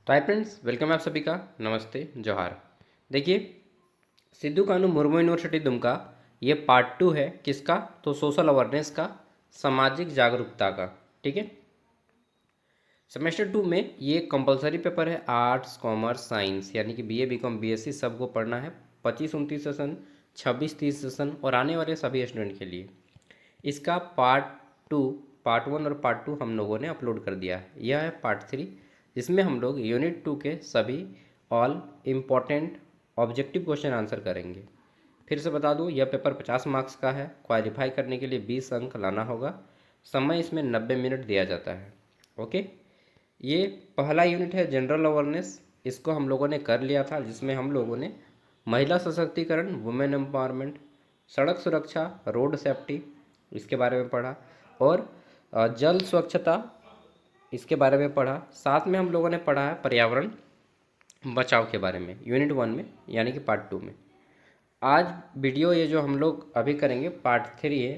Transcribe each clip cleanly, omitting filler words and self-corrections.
तो hi friends, welcome है आप सभी का। नमस्ते, जोहार। देखिए, सिद्धू कानू मुर्मू यूनिवर्सिटी दुमका, ये पार्ट 2 है किसका? तो सोशल अवेयरनेस का, सामाजिक जागरूकता का। ठीक है। सेमेस्टर 2 में ये कंपलसरी पेपर है। आर्ट्स, कॉमर्स, साइंस यानी कि बीए, बीकॉम, बीएससी सबको पढ़ना है। 25-29 सेशन, 26-30 सेशन और आने वाले सभी स्टूडेंट के लिए इसका पार्ट 2, पार्ट 1 और पार्ट 2 हम लोगों ने अपलोड कर दिया है। यह है पार्ट 3, जिसमें हम लोग यूनिट 2 के सभी all important objective question answer करेंगे। फिर से बता दूं, यह पेपर 50 मार्क्स का है। क्वालिफाई करने के लिए 20 अंक लाना होगा। समय इसमें 90 मिनट दिया जाता है। ओके। ये पहला यूनिट है जनरल अवेयरनेस। इसको हम लोगों ने कर लिया था, जिसमें हम लोगों ने महिला सशक्तिकरण, वुमेन एम्पावरमेंट, सड़क सुरक्षा, रोड सेफ्टी इसके बारे में पढ़ा, और जल स्वच्छता इसके बारे में पढ़ा। साथ में हम लोगों ने पढ़ा है पर्यावरण बचाव के बारे में, यूनिट 1 में यानी कि पार्ट 2 में। आज वीडियो ये जो हम लोग अभी करेंगे पार्ट 3 है।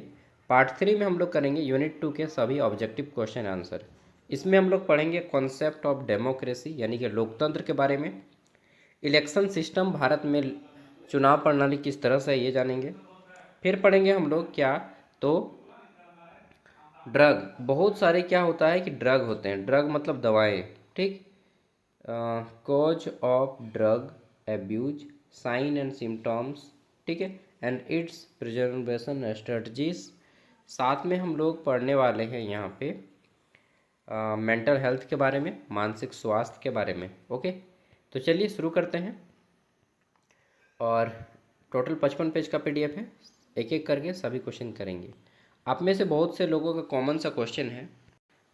पार्ट 3 में हम लोग करेंगे यूनिट 2 के सभी ऑब्जेक्टिव क्वेश्चन आंसर। इसमें हम लोग पढ़ेंगे कॉन्सेप्ट ऑफ डेमोक्रेसी यानी कि लोकतंत्र के बारे में। इलेक्शन सिस्टम भारत में, चुनाव प्रणाली किस तरह से है ये जानेंगे। फिर पढ़ेंगे हम लोग क्या, तो ड्रग, बहुत सारे क्या होता है कि ड्रग होते हैं। ड्रग मतलब दवाएं। ठीक। Cause of drug abuse, sign and symptoms. ठीक है। And its preservation strategies. साथ में हम लोग पढ़ने वाले हैं यहाँ पे मेंटल हेल्थ के बारे में, मानसिक स्वास्थ्य के बारे में। ओके। तो चलिए शुरू करते हैं। और टोटल 55 पेज का पीडीएफ है। एक एक करके सभी क्वेश्चन करेंगे। आप में से बहुत से लोगों का कॉमन सा क्वेश्चन है।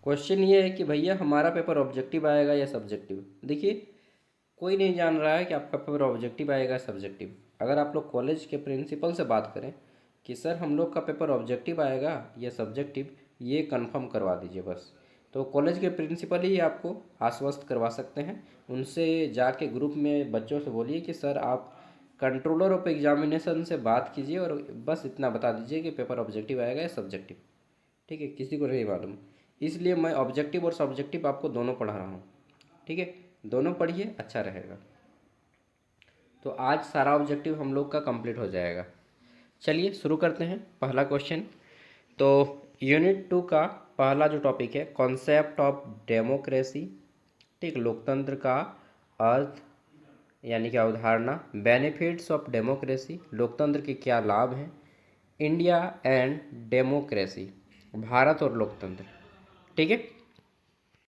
क्वेश्चन ये है कि भैया हमारा पेपर ऑब्जेक्टिव आएगा या सब्जेक्टिव। देखिए, कोई नहीं जान रहा है कि आपका पेपर ऑब्जेक्टिव आएगा सब्जेक्टिव। अगर आप लोग कॉलेज के प्रिंसिपल से बात करें कि सर हम लोग का पेपर ऑब्जेक्टिव आएगा या सब्जेक्टिव, ये कंफर्म करवा दीजिए बस। तो कॉलेज के प्रिंसिपल ही आपको आश्वस्त करवा सकते हैं। उनसे जाके ग्रुप में बच्चों से बोलिए कि सर आप कंट्रोलर ऑफ एग्जामिनेशन से बात कीजिए और बस इतना बता दीजिए कि पेपर ऑब्जेक्टिव आएगा या सब्जेक्टिव। ठीक है, किसी को नहीं मालूम। इसलिए मैं ऑब्जेक्टिव और सब्जेक्टिव आपको दोनों पढ़ा रहा हूँ। ठीक है, दोनों पढ़िए, अच्छा रहेगा। तो आज सारा ऑब्जेक्टिव हम लोग का कंप्लीट हो जाएगा। चलिए शुरू करते हैं। पहला क्वेश्चन, तो यूनिट 2 का पहला जो टॉपिक है, कॉन्सेप्ट ऑफ डेमोक्रेसी। ठीक, लोकतंत्र का अर्थ यानी कि अवधारणा। बेनिफिट्स ऑफ डेमोक्रेसी, लोकतंत्र के क्या लाभ हैं। इंडिया एंड डेमोक्रेसी, भारत और लोकतंत्र। ठीक है।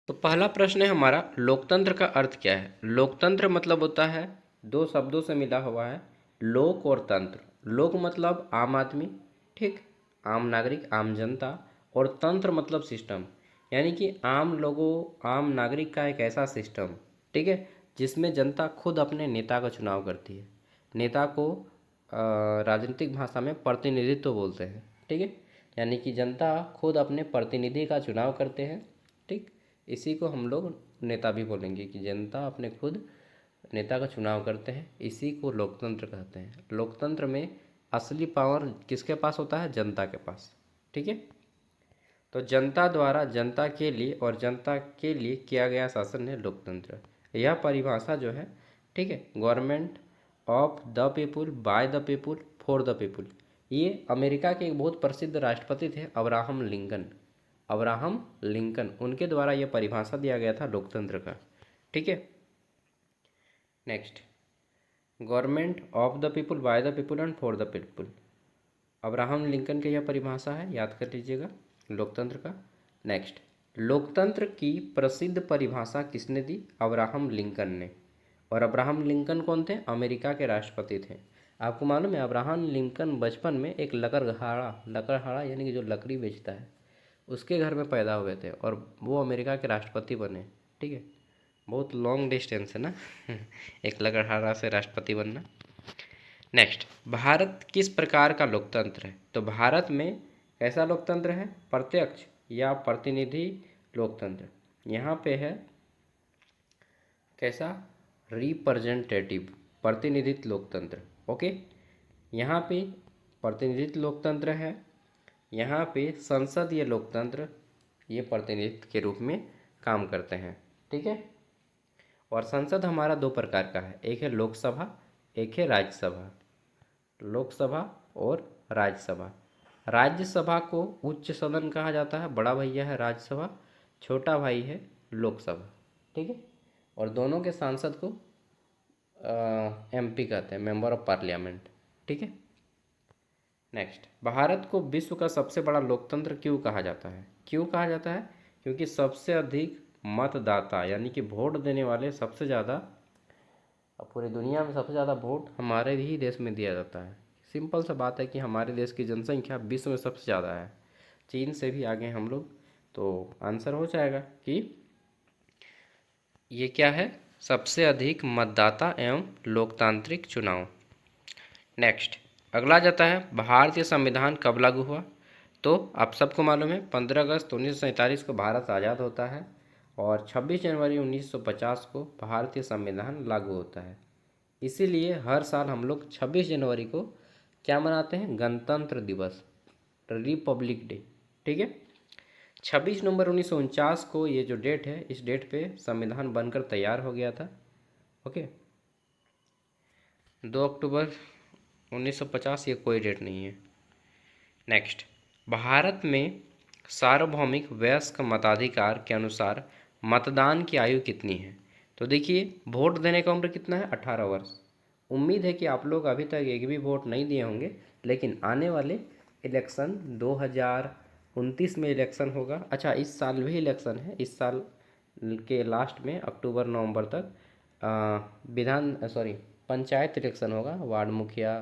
तो पहला प्रश्न है हमारा, लोकतंत्र का अर्थ क्या है। लोकतंत्र मतलब होता है, दो शब्दों से मिला हुआ है, लोक और तंत्र। लोक मतलब आम आदमी, ठीक, आम नागरिक, आम जनता। और तंत्र मतलब सिस्टम, यानी कि आम लोगों, आम नागरिक का एक ऐसा सिस्टम, ठीक है, जिसमें जनता खुद अपने नेता का चुनाव करती है। नेता को राजनीतिक भाषा में प्रतिनिधित्व बोलते हैं। ठीक है, यानी कि जनता खुद अपने प्रतिनिधि का चुनाव करते हैं। ठीक, इसी को हम लोग नेता भी बोलेंगे कि जनता अपने खुद नेता का चुनाव करते हैं। इसी को लोकतंत्र कहते हैं। लोकतंत्र में असली पावर किसके पास होता है? जनता के पास। ठीक है। तो जनता द्वारा जनता के लिए और जनता के लिए किया गया शासन है लोकतंत्र। यह परिभाषा जो है, ठीक है, government of the people, by the people, for the people. ये अमेरिका के एक बहुत प्रसिद्ध राष्ट्रपति थे, अब्राहम लिंकन। अब्राहम लिंकन, उनके द्वारा यह परिभाषा दिया गया था लोकतंत्र का। ठीक है। Next, government of the people, by the people and for the people. Abraham Lincoln की यह परिभाषा है, याद कर लीजिएगा, लोकतंत्र का। नेक्स्ट, लोकतंत्र की प्रसिद्ध परिभाषा किसने दी? अब्राहम लिंकन ने। और अब्राहम लिंकन कौन थे? अमेरिका के राष्ट्रपति थे। आपको मालूम है, अब्राहम लिंकन बचपन में एक लकड़हारा, लकड़हारा यानी कि जो लकड़ी बेचता है, उसके घर में पैदा हुए थे और वो अमेरिका के राष्ट्रपति बने। ठीक है, बहुत लॉन्ग डिस्टेंस है ना एक लकड़हारा से राष्ट्रपति बनना। नेक्स्ट, भारत किस प्रकार का लोकतंत्र है? तो भारत में ऐसा लोकतंत्र है, प्रत्यक्ष या प्रतिनिधि लोकतंत्र। यहाँ पे है कैसा? रिप्रेजेंटेटिव, प्रतिनिधित्व लोकतंत्र। ओके, यहाँ पे प्रतिनिधित्व लोकतंत्र है। यहाँ पे संसदीय लोकतंत्र, ये प्रतिनिधित्व के रूप में काम करते हैं। ठीक है। और संसद हमारा दो प्रकार का है, एक है लोकसभा, एक है राज्यसभा। लोकसभा और राज्यसभा। राज्यसभा को उच्च सदन कहा जाता है, बड़ा भैया है राज्यसभा, छोटा भाई है लोकसभा। ठीक है। और दोनों के सांसद को एमपी कहते हैं, मेंबर ऑफ पार्लियामेंट। ठीक है। नेक्स्ट, भारत को विश्व का सबसे बड़ा लोकतंत्र क्यों कहा जाता है? क्यों कहा जाता है? क्योंकि सबसे अधिक मतदाता यानी कि वोट देने वाले सबसे ज़्यादा, अब पूरी दुनिया में सबसे ज़्यादा वोट हमारे ही देश में दिया जाता है। सिंपल सा बात है कि हमारे देश की जनसंख्या विश्व में सबसे ज़्यादा है, चीन से भी आगे हैं हम लोग। तो आंसर हो जाएगा कि ये क्या है, सबसे अधिक मतदाता एवं लोकतांत्रिक चुनाव। नेक्स्ट, अगला जाता है भारतीय संविधान कब लागू हुआ? तो आप सबको मालूम है 15 अगस्त 1947 को भारत आज़ाद होता है और 26 जनवरी 1950 को भारतीय संविधान लागू होता है। इसीलिए हर साल हम लोग 26 जनवरी को क्या मनाते हैं? गणतंत्र दिवस, रिपब्लिक डे। ठीक है। 26 नवंबर 1949 को ये जो डेट है, इस डेट पे संविधान बनकर तैयार हो गया था। ओके। 2 अक्टूबर 1950 ये कोई डेट नहीं है। नेक्स्ट, भारत में सार्वभौमिक वयस्क मताधिकार के अनुसार मतदान की आयु कितनी है? तो देखिए, वोट देने का उम्र कितना है? 18 वर्ष। उम्मीद है कि आप लोग अभी तक एक भी वोट नहीं दिए होंगे, लेकिन आने वाले इलेक्शन 2029 में इलेक्शन होगा। अच्छा, इस साल भी इलेक्शन है, इस साल के लास्ट में अक्टूबर नवंबर तक पंचायत इलेक्शन होगा, वार्ड मुखिया,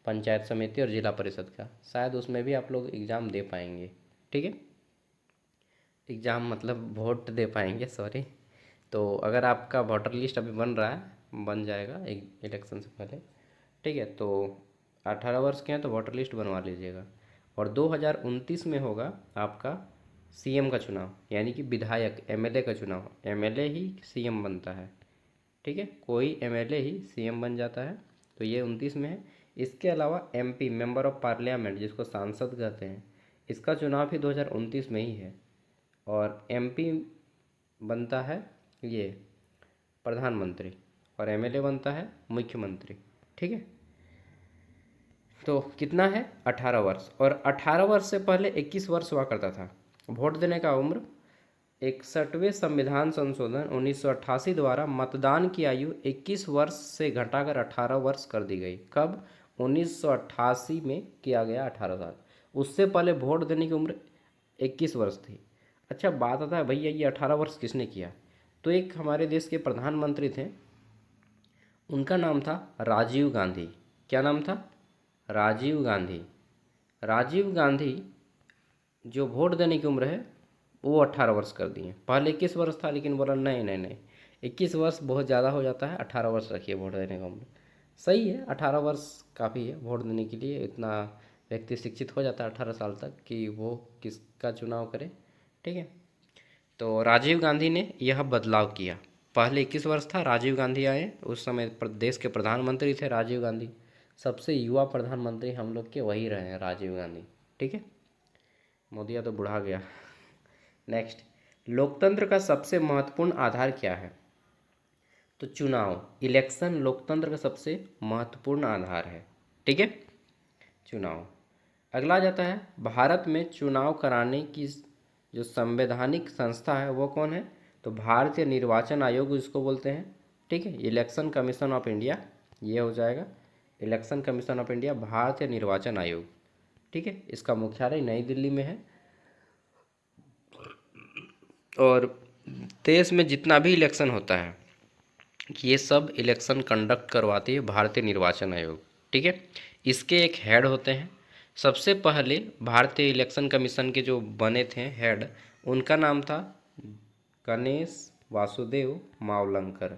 पंचायत समिति और जिला परिषद का। शायद उसमें भी आप लोग एग्ज़ाम दे पाएंगे। ठीक है। एग्ज़ाम मतलब वोट दे पाएंगे, सॉरी। तो अगर आपका वोटर लिस्ट अभी बन रहा है, बन जाएगा एक इलेक्शन से पहले। ठीक है। तो 18 वर्ष के हैं तो वोटर लिस्ट बनवा लीजिएगा। और 2029 में होगा आपका सीएम का चुनाव, यानी कि विधायक एमएलए का चुनाव। एमएलए ही सीएम बनता है। ठीक है, कोई एमएलए ही सीएम बन जाता है। तो ये 29 में है। इसके अलावा एमपी, मेंबर ऑफ पार्लियामेंट, जिसको सांसद कहते हैं, इसका चुनाव भी 2029 में ही है। और एमपी बनता है ये प्रधानमंत्री और एमएलए बनता है मुख्यमंत्री। ठीक है। तो कितना है? 18 वर्ष। और 18 वर्ष से पहले 21 वर्ष हुआ करता था वोट देने का उम्र। 61वें संविधान संशोधन 1988 द्वारा मतदान की आयु 21 वर्ष से घटाकर 18 वर्ष कर दी गई। कब? 1988 में किया गया 18 साल। उससे पहले वोट देने की उम्र 21 वर्ष थी। अच्छा, बात आता है भैया ये 18 वर्ष किसने किया? तो एक हमारे देश के प्रधानमंत्री थे, उनका नाम था राजीव गांधी। क्या नाम था? राजीव गांधी। राजीव गांधी जो वोट देने की उम्र है वो 18 वर्ष कर दिए। पहले 21 वर्ष था, लेकिन बोला नहीं नहीं नहीं, 21 वर्ष बहुत ज़्यादा हो जाता है, 18 वर्ष रखिए वोट देने का उम्र। सही है, 18 वर्ष काफ़ी है वोट देने के लिए। इतना व्यक्ति शिक्षित हो जाता है 18 साल तक कि वो किसका चुनाव करे। ठीक है। तो राजीव गांधी ने यह बदलाव किया। पहले 21 वर्ष था, राजीव गांधी आए, उस समय देश के प्रधानमंत्री थे राजीव गांधी। सबसे युवा प्रधानमंत्री हम लोग के वही रहे हैं, राजीव गांधी। ठीक है। मोदिया तो बुढ़ा गया। नेक्स्ट, लोकतंत्र का सबसे महत्वपूर्ण आधार क्या है? तो चुनाव, इलेक्शन लोकतंत्र का सबसे महत्वपूर्ण आधार है। ठीक है, चुनाव। अगला जाता है भारत में चुनाव कराने की जो संवैधानिक संस्था है वो कौन है? तो भारतीय निर्वाचन आयोग जिसको बोलते हैं। ठीक है, इलेक्शन कमीशन ऑफ इंडिया, ये हो जाएगा इलेक्शन कमीशन ऑफ इंडिया, भारतीय निर्वाचन आयोग। ठीक है, इसका मुख्यालय नई दिल्ली में है। और देश में जितना भी इलेक्शन होता है ये सब इलेक्शन कंडक्ट करवाती है भारतीय निर्वाचन आयोग। ठीक है। इसके एक हेड होते हैं। सबसे पहले भारतीय इलेक्शन कमीशन के जो बने थे हेड, उनका नाम था गणेश वासुदेव मावलंकर।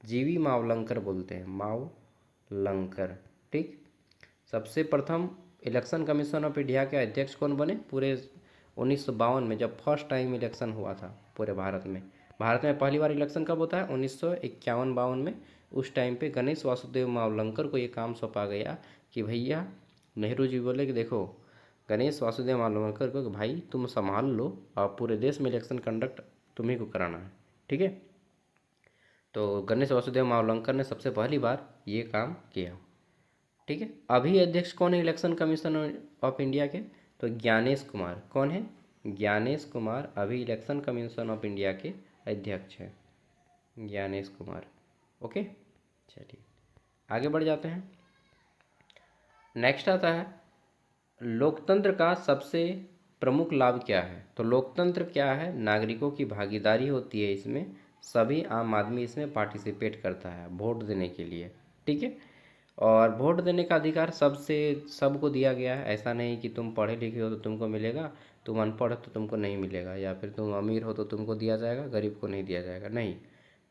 जीवी मावलंकर बोलते हैं, मावलंकर। ठीक। सबसे प्रथम इलेक्शन कमीशन ऑफ इंडिया के अध्यक्ष कौन बने? पूरे 1952 में जब फर्स्ट टाइम इलेक्शन हुआ था पूरे भारत में। भारत में पहली बार इलेक्शन कब होता है? 1951-52 में। उस टाइम पे गणेश वासुदेव मावलंकर को ये काम सौंपा गया कि भैया, नेहरू जी बोले कि देखो गणेश वासुदेव मावलंकर को कि भाई तुम संभाल लो और पूरे देश में इलेक्शन कंडक्ट तुम्ही को कराना है। ठीक है। तो गणेश वासुदेव मावलंकर ने सबसे पहली बार ये काम किया। ठीक है। अभी अध्यक्ष कौन है इलेक्शन कमीशन ऑफ इंडिया के? तो ज्ञानेश कुमार। कौन है? ज्ञानेश कुमार अभी इलेक्शन कमीशन ऑफ इंडिया के अध्यक्ष हैं, ज्ञानेश कुमार। ओके, चलिए आगे बढ़ जाते हैं। नेक्स्ट आता है लोकतंत्र का सबसे प्रमुख लाभ क्या है? तो लोकतंत्र क्या है? नागरिकों की भागीदारी होती है इसमें, सभी आम आदमी इसमें पार्टिसिपेट करता है वोट देने के लिए। ठीक है। और वोट देने का अधिकार सबको दिया गया है। ऐसा नहीं कि तुम पढ़े लिखे हो तो तुमको मिलेगा, तुम अनपढ़ हो तो तुमको नहीं मिलेगा, या फिर तुम अमीर हो तो तुमको दिया जाएगा, गरीब को नहीं दिया जाएगा। नहीं,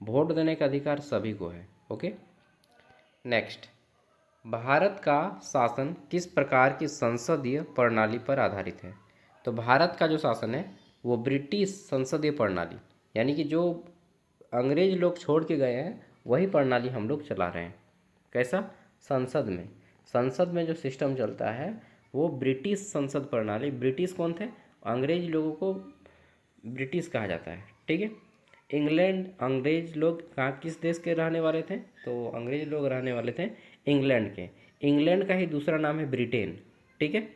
वोट देने का अधिकार सभी को है। ओके। नेक्स्ट, भारत का शासन किस प्रकार की संसदीय प्रणाली पर आधारित है? तो भारत का जो शासन है वो ब्रिटिश संसदीय प्रणाली, यानी कि जो अंग्रेज लोग छोड़ के गए हैं वही प्रणाली हम लोग चला रहे हैं। कैसा? संसद में जो सिस्टम चलता है वो ब्रिटिश संसद प्रणाली। ब्रिटिश कौन थे? अंग्रेज लोगों को ब्रिटिश कहा जाता है। ठीक है। इंग्लैंड, अंग्रेज लोग कहाँ, किस देश के रहने वाले थे? तो अंग्रेज लोग रहने वाले थे इंग्लैंड के। इंग्लैंड का ही दूसरा नाम है ब्रिटेन। ठीक है।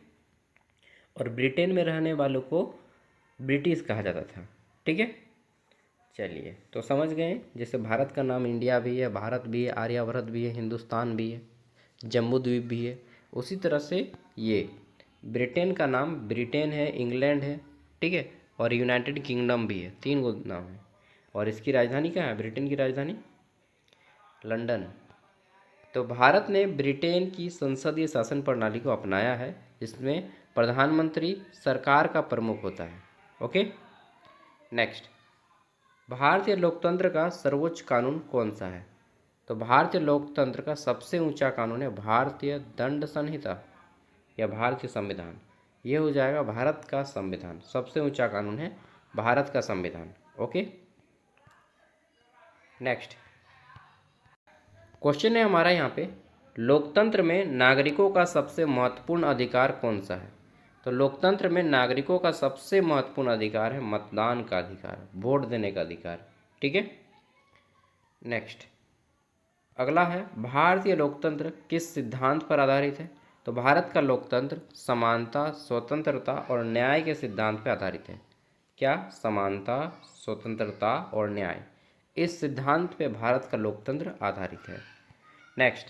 और ब्रिटेन में रहने वालों को ब्रिटिश कहा जाता था। ठीक है। चलिए, तो समझ गए। जैसे भारत का नाम इंडिया भी है, भारत भी है, आर्यभट्ट भी है, हिंदुस्तान भी है, जम्बू द्वीप भी है, उसी तरह से ये ब्रिटेन का नाम ब्रिटेन है, इंग्लैंड है। ठीक है। और यूनाइटेड किंगडम भी है, 3 गो नाम है। और इसकी राजधानी क्या है? ब्रिटेन की राजधानी लंदन। तो भारत ने ब्रिटेन की संसदीय शासन प्रणाली को अपनाया है, जिसमें प्रधानमंत्री सरकार का प्रमुख होता है। ओके। नेक्स्ट, भारतीय लोकतंत्र का सर्वोच्च कानून कौन सा है? तो भारतीय लोकतंत्र का सबसे ऊंचा कानून है भारतीय दंड संहिता या भारतीय संविधान। ये हो जाएगा भारत का संविधान। सबसे ऊंचा कानून है भारत का संविधान। ओके। नेक्स्ट क्वेश्चन है हमारा यहाँ पे, लोकतंत्र में नागरिकों का सबसे महत्वपूर्ण अधिकार कौन सा है? तो लोकतंत्र में नागरिकों का सबसे महत्वपूर्ण अधिकार है मतदान का अधिकार, वोट देने का अधिकार। ठीक है। नेक्स्ट, अगला है भारतीय लोकतंत्र किस सिद्धांत पर आधारित है? तो भारत का लोकतंत्र समानता, स्वतंत्रता और न्याय के सिद्धांत पर आधारित है। क्या? समानता, स्वतंत्रता और न्याय, इस सिद्धांत पे भारत का लोकतंत्र आधारित है। नेक्स्ट,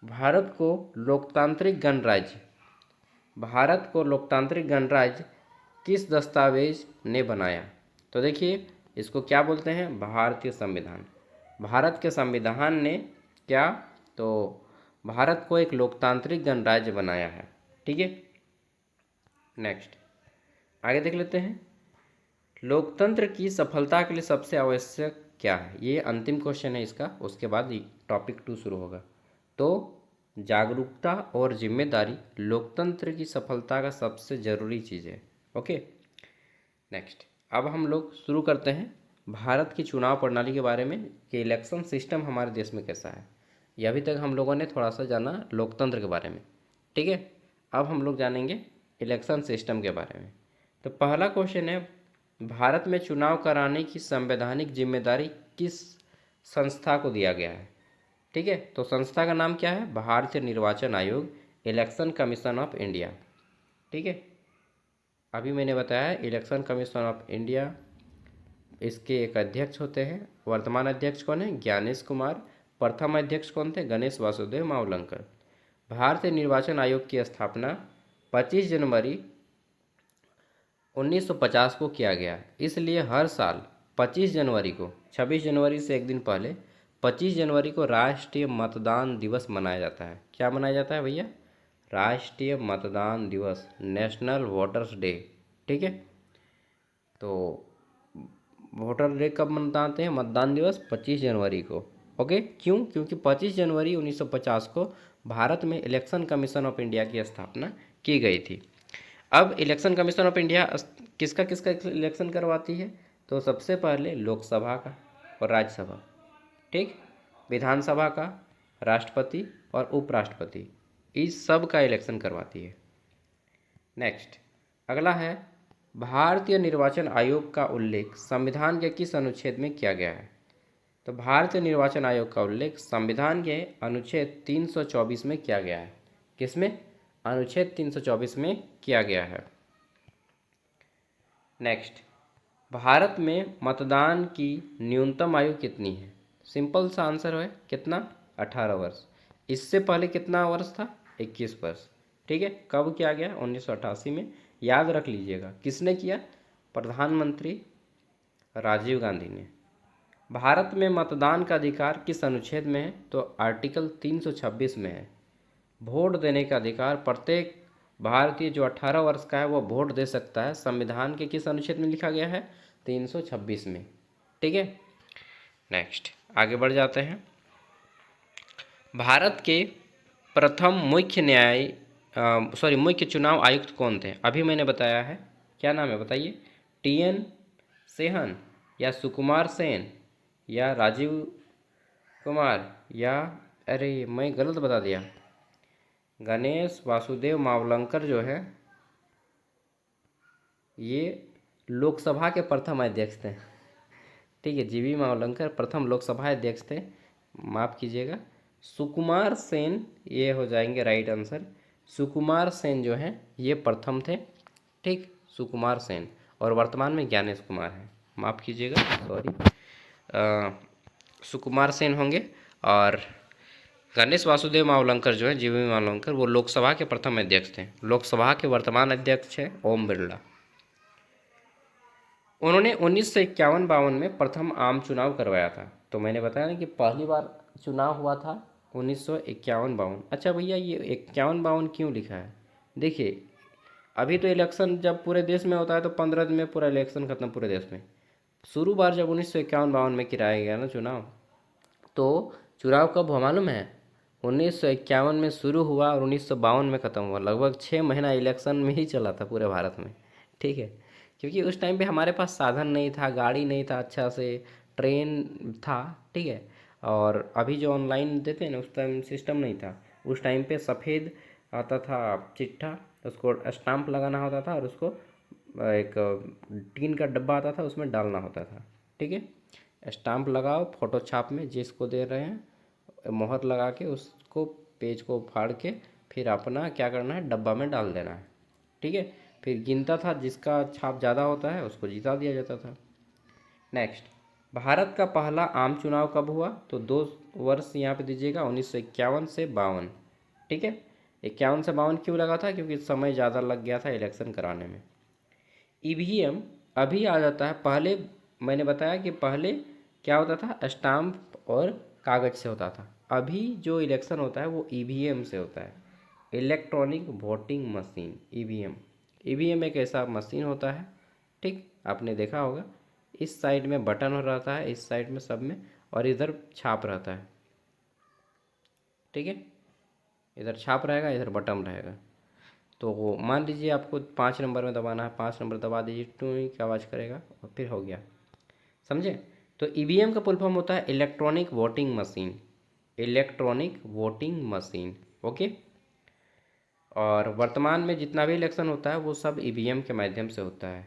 भारत को लोकतांत्रिक गणराज्य किस दस्तावेज ने बनाया? तो देखिए, इसको क्या बोलते हैं? भारतीय संविधान। भारत के संविधान ने क्या, तो भारत को एक लोकतांत्रिक गणराज्य बनाया है। ठीक है। नेक्स्ट, आगे देख लेते हैं, लोकतंत्र की सफलता के लिए सबसे आवश्यक क्या है? ये अंतिम क्वेश्चन है इसका, उसके बाद टॉपिक 2 शुरू होगा। तो जागरूकता और जिम्मेदारी लोकतंत्र की सफलता का सबसे ज़रूरी चीज़ है। ओके। नेक्स्ट, अब हम लोग शुरू करते हैं भारत की चुनाव प्रणाली के बारे में कि इलेक्शन सिस्टम हमारे देश में कैसा है। ये अभी तक हम लोगों ने थोड़ा सा जाना लोकतंत्र के बारे में। ठीक है। अब हम लोग जानेंगे इलेक्शन सिस्टम के बारे में। तो पहला क्वेश्चन है, भारत में चुनाव कराने की संवैधानिक जिम्मेदारी किस संस्था को दिया गया है? ठीक है। तो संस्था का नाम क्या है? भारतीय निर्वाचन आयोग, इलेक्शन कमीशन ऑफ इंडिया। ठीक है। अभी मैंने बताया इलेक्शन कमीशन ऑफ इंडिया, इसके एक अध्यक्ष होते हैं। वर्तमान अध्यक्ष कौन है? ज्ञानेश कुमार। प्रथम अध्यक्ष कौन थे? गणेश वासुदेव मावलंकर। भारतीय निर्वाचन आयोग की स्थापना 25 जनवरी 1950 को किया गया। इसलिए हर साल 25 जनवरी को, 26 जनवरी से एक दिन पहले 25 जनवरी को राष्ट्रीय मतदान दिवस मनाया जाता है। क्या मनाया जाता है भैया? राष्ट्रीय मतदान दिवस, नेशनल वोटर्स डे। ठीक है। तो वोटर डे कब मनाते हैं? मतदान दिवस 25 जनवरी को। ओके। क्यों? क्योंकि 25 जनवरी 1950 को भारत में इलेक्शन कमीशन ऑफ इंडिया की स्थापना की गई थी। अब इलेक्शन कमीशन ऑफ इंडिया किसका किसका इलेक्शन करवाती है? तो सबसे पहले लोकसभा का और राज्यसभा, ठीक, विधानसभा का, राष्ट्रपति और उपराष्ट्रपति, इस सब का इलेक्शन करवाती है। नेक्स्ट, अगला है, भारतीय निर्वाचन आयोग का उल्लेख संविधान के किस अनुच्छेद में किया गया है? तो भारतीय निर्वाचन आयोग का उल्लेख संविधान के अनुच्छेद 324 में किया गया है। किसमें? अनुच्छेद 324 में किया गया है। नेक्स्ट, भारत में मतदान की न्यूनतम आयु कितनी है? सिंपल सा आंसर है, कितना? 18 वर्ष। इससे पहले कितना वर्ष था? 21 वर्ष। ठीक है, कब किया गया? 1988 में। याद रख लीजिएगा, किसने किया? प्रधानमंत्री राजीव गांधी ने। भारत में मतदान का अधिकार किस अनुच्छेद में है? तो आर्टिकल 326 में है। वोट देने का अधिकार प्रत्येक भारतीय जो 18 वर्ष का है वो वोट दे सकता है। संविधान के किस अनुच्छेद में लिखा गया है? 326 में। ठीक है, नेक्स्ट आगे बढ़ जाते हैं। भारत के प्रथम मुख्य चुनाव आयुक्त कौन थे? अभी मैंने बताया है, क्या नाम है बताइए? TN सेहन, या सुकुमार सेन, या राजीव कुमार, या अरे मैं गलत बता दिया, गणेश वासुदेव मावलंकर जो है ये लोकसभा के प्रथम अध्यक्ष थे। ठीक है, GV मावलंकर प्रथम लोकसभा अध्यक्ष थे, माफ़ कीजिएगा। सुकुमार सेन ये हो जाएंगे राइट आंसर। सुकुमार सेन जो हैं ये प्रथम थे। ठीक, सुकुमार सेन, और वर्तमान में ज्ञानेश कुमार हैं, माफ़ कीजिएगा, सॉरी। सुकुमार सेन होंगे, और गणेश वासुदेव मावलंकर जो है, GV मावलंकर, वो लोकसभा के प्रथम अध्यक्ष थे। लोकसभा के वर्तमान अध्यक्ष हैं ओम बिरला। उन्होंने 1951-52 में प्रथम आम चुनाव करवाया था। तो मैंने बताया ना कि पहली बार चुनाव हुआ था 1951-52। अच्छा भैया, ये 51-52 क्यों लिखा है? देखिए, अभी तो इलेक्शन जब पूरे देश में होता है तो 15 दिन में पूरा इलेक्शन खत्म पूरे देश में। शुरू बार जब 1951-52 में कराया गया ना चुनाव, तो चुनाव कब हुआ मालूम है? 1951 में शुरू हुआ और 1952 में ख़त्म हुआ। लगभग 6 महीना इलेक्शन में ही चला था पूरे भारत में। ठीक है, क्योंकि उस टाइम पे हमारे पास साधन नहीं था, गाड़ी नहीं था अच्छा से, ट्रेन था। ठीक है, और अभी जो ऑनलाइन देते हैं ना, उस टाइम सिस्टम नहीं था। उस टाइम पे सफ़ेद आता था चिट्ठा, उसको स्टाम्प लगाना होता था, और उसको एक टीन का डब्बा आता था, उसमें डालना होता था। ठीक है, स्टाम्प लगाओ, फोटो छाप में जिसको दे रहे हैं मोहर लगा के उसको पेज को फाड़ के फिर अपना क्या करना है, डब्बा में डाल देना है। ठीक है, फिर गिनता था, जिसका छाप ज़्यादा होता है उसको जीता दिया जाता था। नेक्स्ट, भारत का पहला आम चुनाव कब हुआ? तो 2 वर्ष यहाँ पे दीजिएगा, 1951 से 52। ठीक है, 51 से 52 क्यों लगा था? क्योंकि समय ज़्यादा लग गया था इलेक्शन कराने में। EVM अभी आ जाता है, पहले मैंने बताया कि पहले क्या होता था, स्टाम्प और कागज़ से होता था। अभी जो इलेक्शन होता है वो EVM से होता है, electronic voting machine, EVM। EVM एक ऐसा मशीन होता है, ठीक, आपने देखा होगा, इस साइड में बटन हो रहता है, इस साइड में सब में, और इधर छाप रहता है। ठीक है, इधर छाप रहेगा, इधर बटन रहेगा। तो मान लीजिए आपको 5 नंबर में दबाना है, 5 नंबर दबा दीजिए, टूई की आवाज़ करेगा और फिर हो गया। समझे? तो EVM का फुल फॉर्म होता है electronic voting machine, electronic voting machine. Okay, और वर्तमान में जितना भी इलेक्शन होता है वो सब EVM के माध्यम से होता है।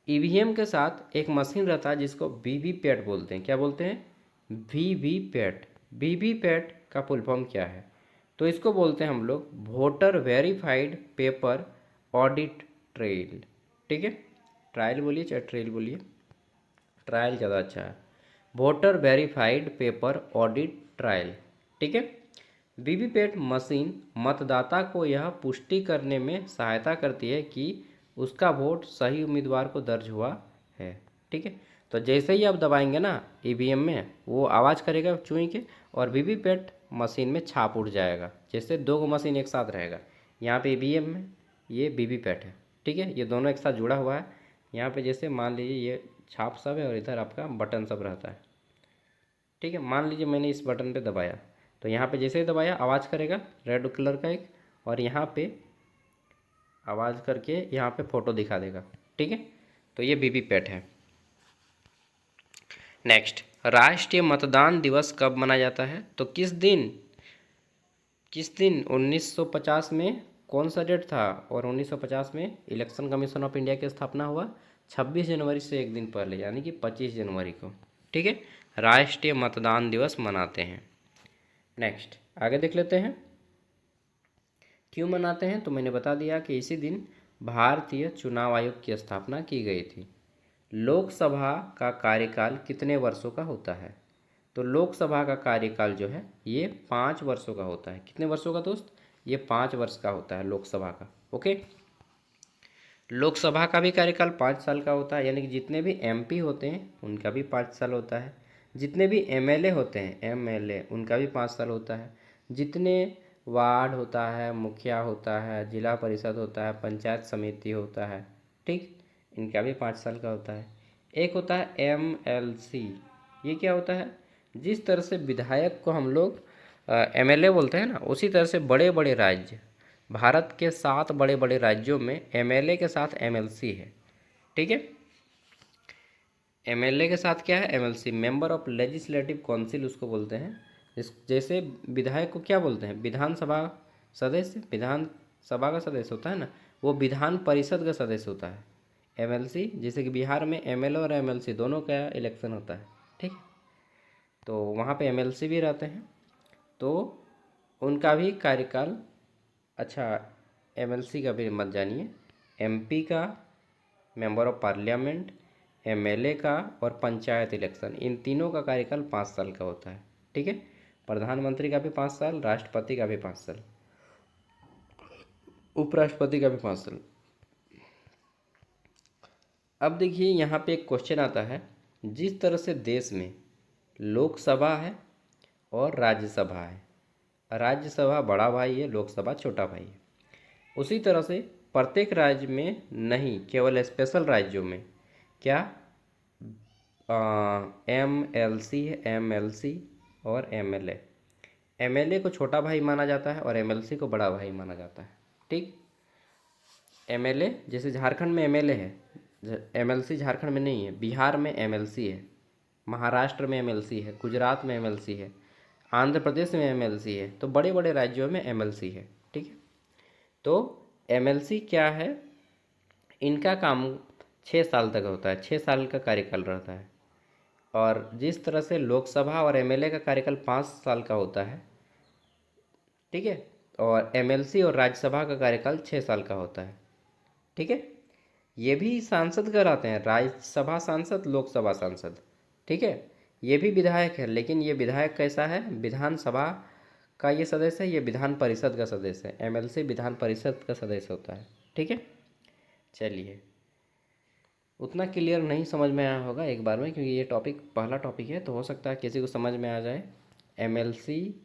EVM के साथ एक मशीन रहता है जिसको VVPAT बोलते हैं। क्या बोलते हैं? VVPAT। VVPAT का फुल फॉर्म क्या है? तो इसको बोलते हैं हम लोग voter verified paper audit trail. ठीक है, ट्रायल बोलिए चाहे ट्रेल बोलिए, ट्रायल ज़्यादा अच्छा है। Voter verified paper audit trial. ठीक है, वीवीपैट मशीन मतदाता को यह पुष्टि करने में सहायता करती है कि उसका वोट सही उम्मीदवार को दर्ज हुआ है। ठीक है, तो जैसे ही आप दबाएंगे ना EVM में, वो आवाज़ करेगा चुई के, और वीवीपैट मशीन में छाप उड़ जाएगा। जैसे 2 मशीन एक साथ रहेगा, यहाँ पे EVM में, ये वीवीपैट है। ठीक है, ये दोनों एक साथ जुड़ा हुआ है। यहाँ पे जैसे मान लीजिए ये छाप सब है और इधर आपका बटन सब रहता है। ठीक है, मान लीजिए मैंने इस बटन पे दबाया, तो यहाँ पे जैसे ही दबाया आवाज़ करेगा रेड कलर का एक, और यहाँ पे आवाज़ करके यहाँ पे फ़ोटो दिखा देगा। ठीक है, तो ये VVPAT है। नेक्स्ट, राष्ट्रीय मतदान दिवस कब मनाया जाता है? तो किस दिन 1950 में कौन सा डेट था? और 1950 में इलेक्शन कमीशन ऑफ इंडिया की स्थापना हुआ 26 जनवरी से एक दिन पहले, यानी कि 25 जनवरी को। ठीक है, राष्ट्रीय मतदान दिवस मनाते हैं। नेक्स्ट आगे देख लेते हैं क्यों मनाते हैं। तो मैंने बता दिया कि इसी दिन भारतीय चुनाव आयोग की स्थापना की गई थी। लोकसभा का कार्यकाल कितने वर्षों का होता है। तो लोकसभा का कार्यकाल जो है ये 5 वर्षों का होता है। कितने वर्षों का दोस्त, ये 5 वर्ष का होता है लोकसभा का। ओके, लोकसभा का भी कार्यकाल 5 साल का होता है, यानी कि जितने भी एमपी होते हैं उनका भी 5 साल होता है। जितने भी एमएलए होते हैं एमएलए उनका भी 5 साल होता है। जितने वार्ड होता है, मुखिया होता है, जिला परिषद होता है, पंचायत समिति होता है, ठीक, इनका भी 5 साल का होता है। एक होता है एमएलसी, ये क्या होता है, जिस तरह से विधायक को हम लोग एमएलए बोलते हैं ना, उसी तरह से बड़े बड़े राज्य, भारत के 7 बड़े बड़े राज्यों में एमएलए के साथ एमएलसी है। ठीक है, एमएलए के साथ क्या है, MLC, member of legislative council उसको बोलते हैं। जैसे विधायक को क्या बोलते हैं, विधानसभा सदस्य, विधानसभा का सदस्य होता है ना, वो विधान परिषद का सदस्य होता है एमएलसी। जैसे कि बिहार में एमएलए और एमएलसी दोनों का इलेक्शन होता है, ठीक, तो वहाँ पे एमएलसी भी रहते हैं, तो उनका भी कार्यकाल, अच्छा एमएलसी का भी मत जानिए, एमपी का, मेंबर ऑफ पार्लियामेंट, एमएलए का और पंचायत इलेक्शन, इन तीनों का कार्यकाल 5 साल का होता है। ठीक है, प्रधानमंत्री का भी 5 साल, राष्ट्रपति का भी 5 साल, उपराष्ट्रपति का भी 5 साल। अब देखिए यहाँ पे एक क्वेश्चन आता है, जिस तरह से देश में लोकसभा है और राज्यसभा है, राज्यसभा बड़ा भाई है, लोकसभा छोटा भाई है, उसी तरह से प्रत्येक राज्य में नहीं, केवल स्पेशल राज्यों में क्या एमएलसी है, एमएलसी और एमएलए। एमएलए को छोटा भाई माना जाता है और एमएलसी को बड़ा भाई माना जाता है। ठीक, एमएलए जैसे झारखंड में एमएलए है, एमएलसी झारखंड में नहीं है, बिहार में एमएलसी है, महाराष्ट्र में एमएलसी है, गुजरात में एमएलसी है, आंध्र प्रदेश में एमएलसी है, तो बड़े बड़े राज्यों में एमएलसी है। ठीक है, तो एमएलसी क्या है, इनका काम 6 साल तक होता है, 6 साल का कार्यकाल रहता है। और जिस तरह से लोकसभा और एमएलए का कार्यकाल 5 साल का होता है, ठीक है, और एमएलसी और राज्यसभा का कार्यकाल 6 साल का होता है। ठीक है, ये भी सांसद कहलाते हैं, राज्यसभा सांसद, लोकसभा सांसद। ठीक है, ये भी विधायक है, लेकिन ये विधायक कैसा है, विधानसभा का ये सदस्य है, ये विधान परिषद का सदस्य है। एमएलसी विधान परिषद का सदस्य होता है। ठीक है, चलिए, उतना क्लियर नहीं समझ में आया होगा एक बार में, क्योंकि ये टॉपिक पहला टॉपिक है, तो हो सकता है किसी को समझ में आ जाए। एमएलसी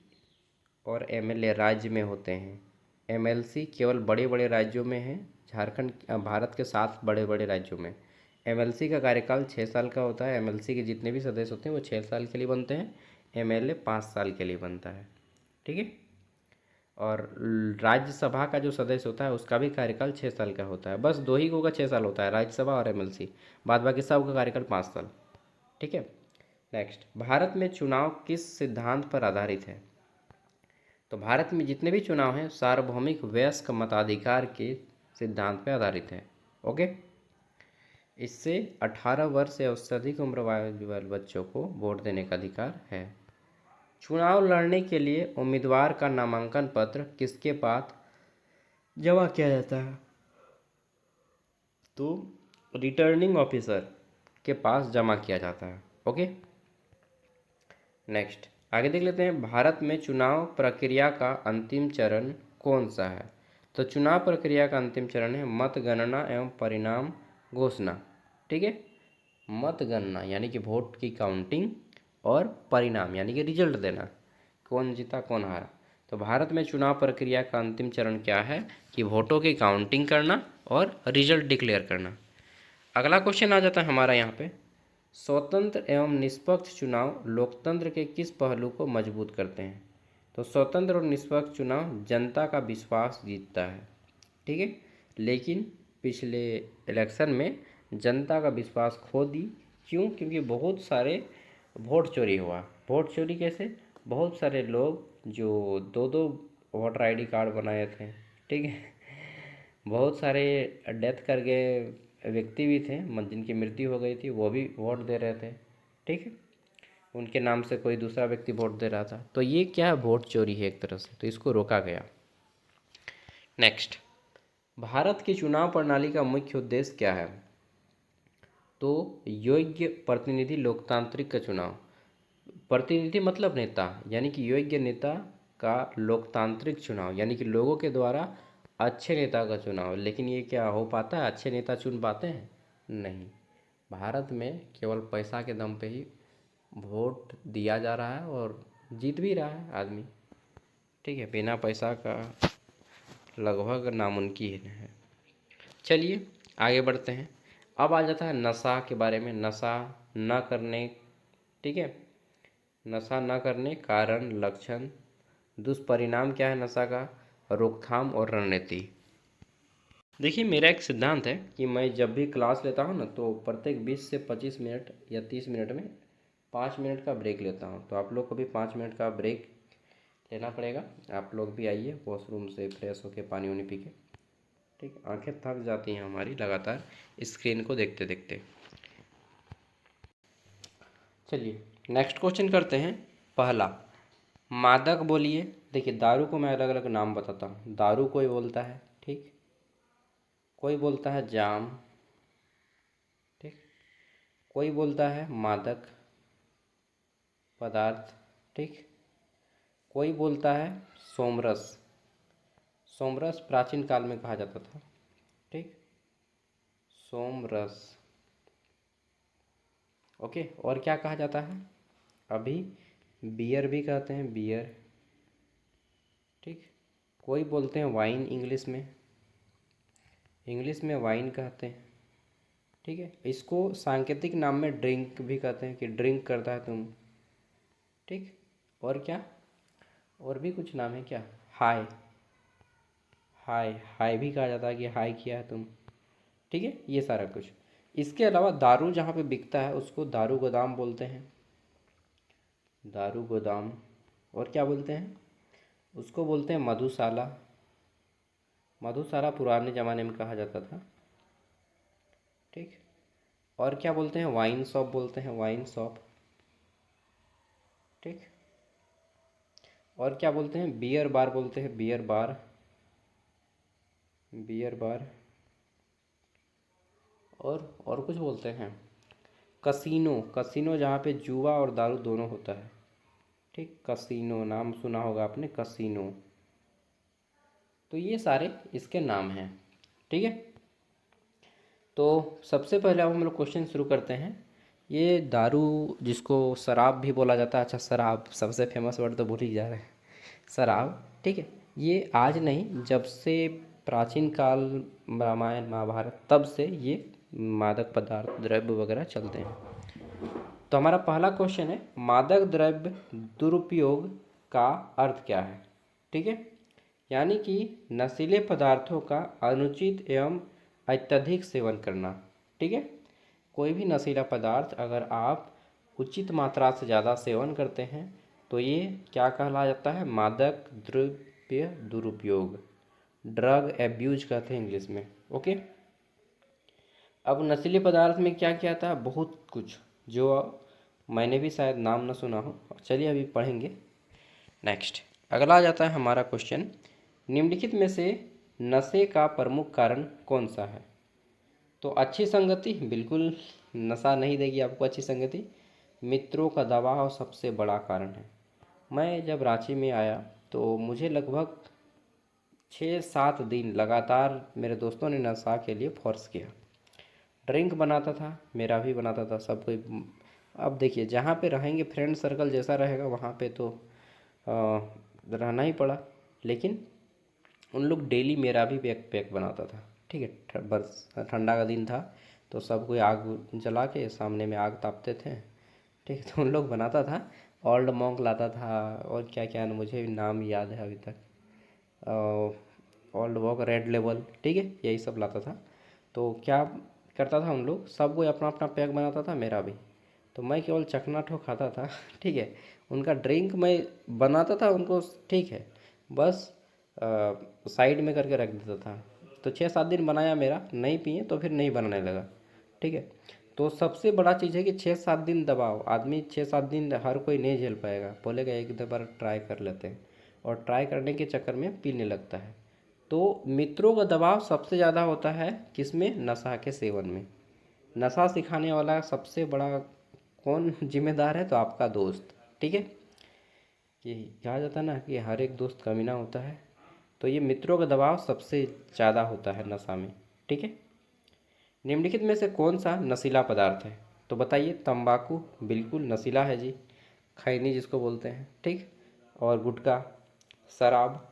और एमएलए राज्य में होते हैं, एमएलसी केवल बड़े बड़े राज्यों में है, झारखंड, भारत के 7 बड़े बड़े राज्यों में। एमएलसी का कार्यकाल 6 साल का होता है, एमएलसी के जितने भी सदस्य होते हैं वो 6 साल के लिए बनते हैं, एमएलए 5 साल के लिए बनता है। ठीक है, और राज्यसभा का जो सदस्य होता है उसका भी कार्यकाल 6 साल का होता है। बस दो ही को का 6 साल होता है, राज्यसभा और एमएलसी, बाद बाकी सब का कार्यकाल 5 साल। ठीक है, नेक्स्ट, भारत में चुनाव किस सिद्धांत पर आधारित है। तो भारत में जितने भी चुनाव हैं सार्वभौमिक वयस्क मताधिकार के सिद्धांत पर आधारित है। ओके, इससे 18 वर्ष या उससे अधिक उम्र वाले बच्चों को वोट देने का अधिकार है। चुनाव लड़ने के लिए उम्मीदवार का नामांकन पत्र किसके पास जमा किया जाता है। तो रिटर्निंग ऑफिसर के पास जमा किया जाता है। ओके, नेक्स्ट आगे देख लेते हैं, भारत में चुनाव प्रक्रिया का अंतिम चरण कौन सा है। तो चुनाव प्रक्रिया का अंतिम चरण है मतगणना एवं परिणाम घोषणा। ठीक है, मतगणना यानी कि वोट की काउंटिंग, और परिणाम यानी कि रिजल्ट देना, कौन जीता कौन हारा। तो भारत में चुनाव प्रक्रिया का अंतिम चरण क्या है कि वोटों की काउंटिंग करना और रिजल्ट डिक्लेयर करना। अगला क्वेश्चन आ जाता है हमारा यहाँ पे, स्वतंत्र एवं निष्पक्ष चुनाव लोकतंत्र के किस पहलू को मजबूत करते हैं। तो स्वतंत्र और निष्पक्ष चुनाव जनता का विश्वास जीतता है। ठीक है, लेकिन पिछले इलेक्शन में जनता का विश्वास खो दी। क्यों, क्योंकि बहुत सारे वोट चोरी हुआ। वोट चोरी कैसे, बहुत सारे लोग जो दो दो वोटर आईडी कार्ड बनाए थे, ठीक है, बहुत सारे डेथ कर गए व्यक्ति भी थे, जिनकी मृत्यु हो गई थी, वो भी वोट दे रहे थे। ठीक है, उनके नाम से कोई दूसरा व्यक्ति वोट दे रहा था। तो ये क्या है, वोट चोरी है एक तरह से, तो इसको रोका गया। नेक्स्ट, भारत की चुनाव प्रणाली का मुख्य उद्देश्य क्या है? तो योग्य प्रतिनिधि लोकतांत्रिक का चुनाव। प्रतिनिधि मतलब नेता, यानी कि योग्य नेता का लोकतांत्रिक चुनाव, यानी कि लोगों के द्वारा अच्छे नेता का चुनाव। लेकिन ये क्या हो पाता है, अच्छे नेता चुन पाते हैं? नहीं। भारत में केवल पैसा के दम पे ही वोट दिया जा रहा है और जीत भी रहा है आदमी। ठीक है, बिना पैसा का लगभग नामुमकिन है। चलिए आगे बढ़ते हैं। अब आ जाता है नशा के बारे में। नशा न करने, ठीक है, नशा न करने कारण, लक्षण, दुष्परिणाम क्या है नशा का, रोकथाम और रणनीति। देखिए, मेरा एक सिद्धांत है कि मैं जब भी क्लास लेता हूँ ना, तो प्रत्येक 20 से 25 मिनट या 30 मिनट में 5 मिनट का ब्रेक लेता हूँ। तो आप लोग को भी 5 मिनट का ब्रेक लेना पड़ेगा। आप लोग भी आइए वॉशरूम से फ्रेश होके पानी वानी पी के। ठीक, आंखें थक जाती हैं हमारी लगातार स्क्रीन को देखते देखते। चलिए नेक्स्ट क्वेश्चन करते हैं। पहला, मादक बोलिए। देखिए, दारू को मैं अलग अलग नाम बताता हूँ। दारू कोई बोलता है, ठीक, कोई बोलता है जाम, ठीक, कोई बोलता है मादक पदार्थ, ठीक, कोई बोलता है सोमरस। सोमरस प्राचीन काल में कहा जाता था, ठीक, सोमरस। ओके, और क्या कहा जाता है? अभी बियर भी कहते हैं, बियर, ठीक, कोई बोलते हैं वाइन, इंग्लिश में वाइन कहते हैं, ठीक है। इसको सांकेतिक नाम में ड्रिंक भी कहते हैं, कि ड्रिंक करता है तुम, ठीक। और क्या, और भी कुछ नाम है क्या? हाय, हाय, हाय भी कहा जाता है कि हाय किया है तुम, ठीक है, ये सारा कुछ। इसके अलावा दारू जहाँ पे बिकता है उसको दारू गोदाम बोलते हैं, दारू गोदाम। और क्या बोलते हैं? उसको बोलते हैं मधुशाला। मधुशाला पुराने ज़माने में कहा जाता था, ठीक। और क्या बोलते हैं? वाइन शॉप बोलते हैं, वाइन शॉप, ठीक। और क्या बोलते हैं? बियर बार बोलते हैं, बियर बार, बियर बार। और कुछ बोलते हैं, कसिनो, कसिनो जहाँ पे जुआ और दारू दोनों होता है, ठीक, कसिनो नाम सुना होगा आपने, कसिनो। तो ये सारे इसके नाम हैं, ठीक है। तो सबसे पहले अब हम लोग क्वेश्चन शुरू करते हैं। ये दारू जिसको शराब भी बोला जाता है, अच्छा शराब सबसे फेमस वर्ड तो भूल ही जा रहे हैं, शराब, ठीक है। ये आज नहीं, जब से प्राचीन काल, रामायण महाभारत, तब से ये मादक पदार्थ द्रव्य वगैरह चलते हैं। तो हमारा पहला क्वेश्चन है, मादक द्रव्य दुरुपयोग का अर्थ क्या है? ठीक है, यानी कि नशीले पदार्थों का अनुचित एवं अत्यधिक सेवन करना, ठीक है। कोई भी नशीला पदार्थ अगर आप उचित मात्रा से ज़्यादा सेवन करते हैं तो ये क्या कहला जाता है? मादक द्रव्य दुरुपयोग, ड्रग एब्यूज कहते हैं इंग्लिश में, ओके। अब नशीले पदार्थ में क्या क्या आता है? बहुत कुछ, जो मैंने भी शायद नाम ना सुना हो। चलिए अभी पढ़ेंगे। नेक्स्ट, अगला आ जाता है हमारा क्वेश्चन, निम्नलिखित में से नशे का प्रमुख कारण कौन सा है? तो अच्छी संगति, बिल्कुल नशा नहीं देगी आपको अच्छी संगति। मित्रों का दबाव सबसे बड़ा कारण है। मैं जब रांची में आया तो मुझे लगभग 6-7 दिन लगातार मेरे दोस्तों ने नशा के लिए फोर्स किया। ड्रिंक बनाता था, मेरा भी बनाता था, सब कोई। अब देखिए, जहाँ पे रहेंगे फ्रेंड सर्कल जैसा रहेगा वहाँ पे तो रहना ही पड़ा। लेकिन उन लोग डेली मेरा भी पैक पैक बनाता था, ठीक है। बस ठंडा का दिन था तो सब कोई आग जला के सामने में आग तापते थे, ठीक है। तो उन लोग बनाता था, ओल्ड मॉन्क लाता था, और क्या क्या मुझे भी नाम याद है अभी तक, ओल्ड वॉक, रेड लेवल, ठीक है, यही सब लाता था। तो क्या करता था, उन लोग सब कोई अपना अपना पैक बनाता था, मेरा भी। तो मैं केवल चखना ठो खाता था, ठीक है। उनका ड्रिंक मैं बनाता था उनको, ठीक है, बस साइड में करके रख देता था। तो 6-7 दिन बनाया मेरा, नहीं पिए तो फिर नहीं बनाने लगा, ठीक है। तो सबसे बड़ा चीज़ है कि 6-7 दिन दबाओ। आदमी 6-7 दिन हर कोई नहीं झेल पाएगा, बोलेगा एक दो बार ट्राई कर लेते हैं, और ट्राई करने के चक्कर में पीने लगता है। तो मित्रों का दबाव सबसे ज़्यादा होता है किसमें? नशा के सेवन में। नशा सिखाने वाला सबसे बड़ा कौन जिम्मेदार है? तो आपका दोस्त। ठीक है, कि कहा जाता है ना कि हर एक दोस्त कमीना होता है। तो ये मित्रों का दबाव सबसे ज़्यादा होता है नशा में। ठीक है, निम्नलिखित में से कौन सा नशीला पदार्थ है? तो बताइए। तंबाकू बिल्कुल नशीला है जी, खैनी जिसको बोलते हैं। ठीक, और गुटखा, शराब,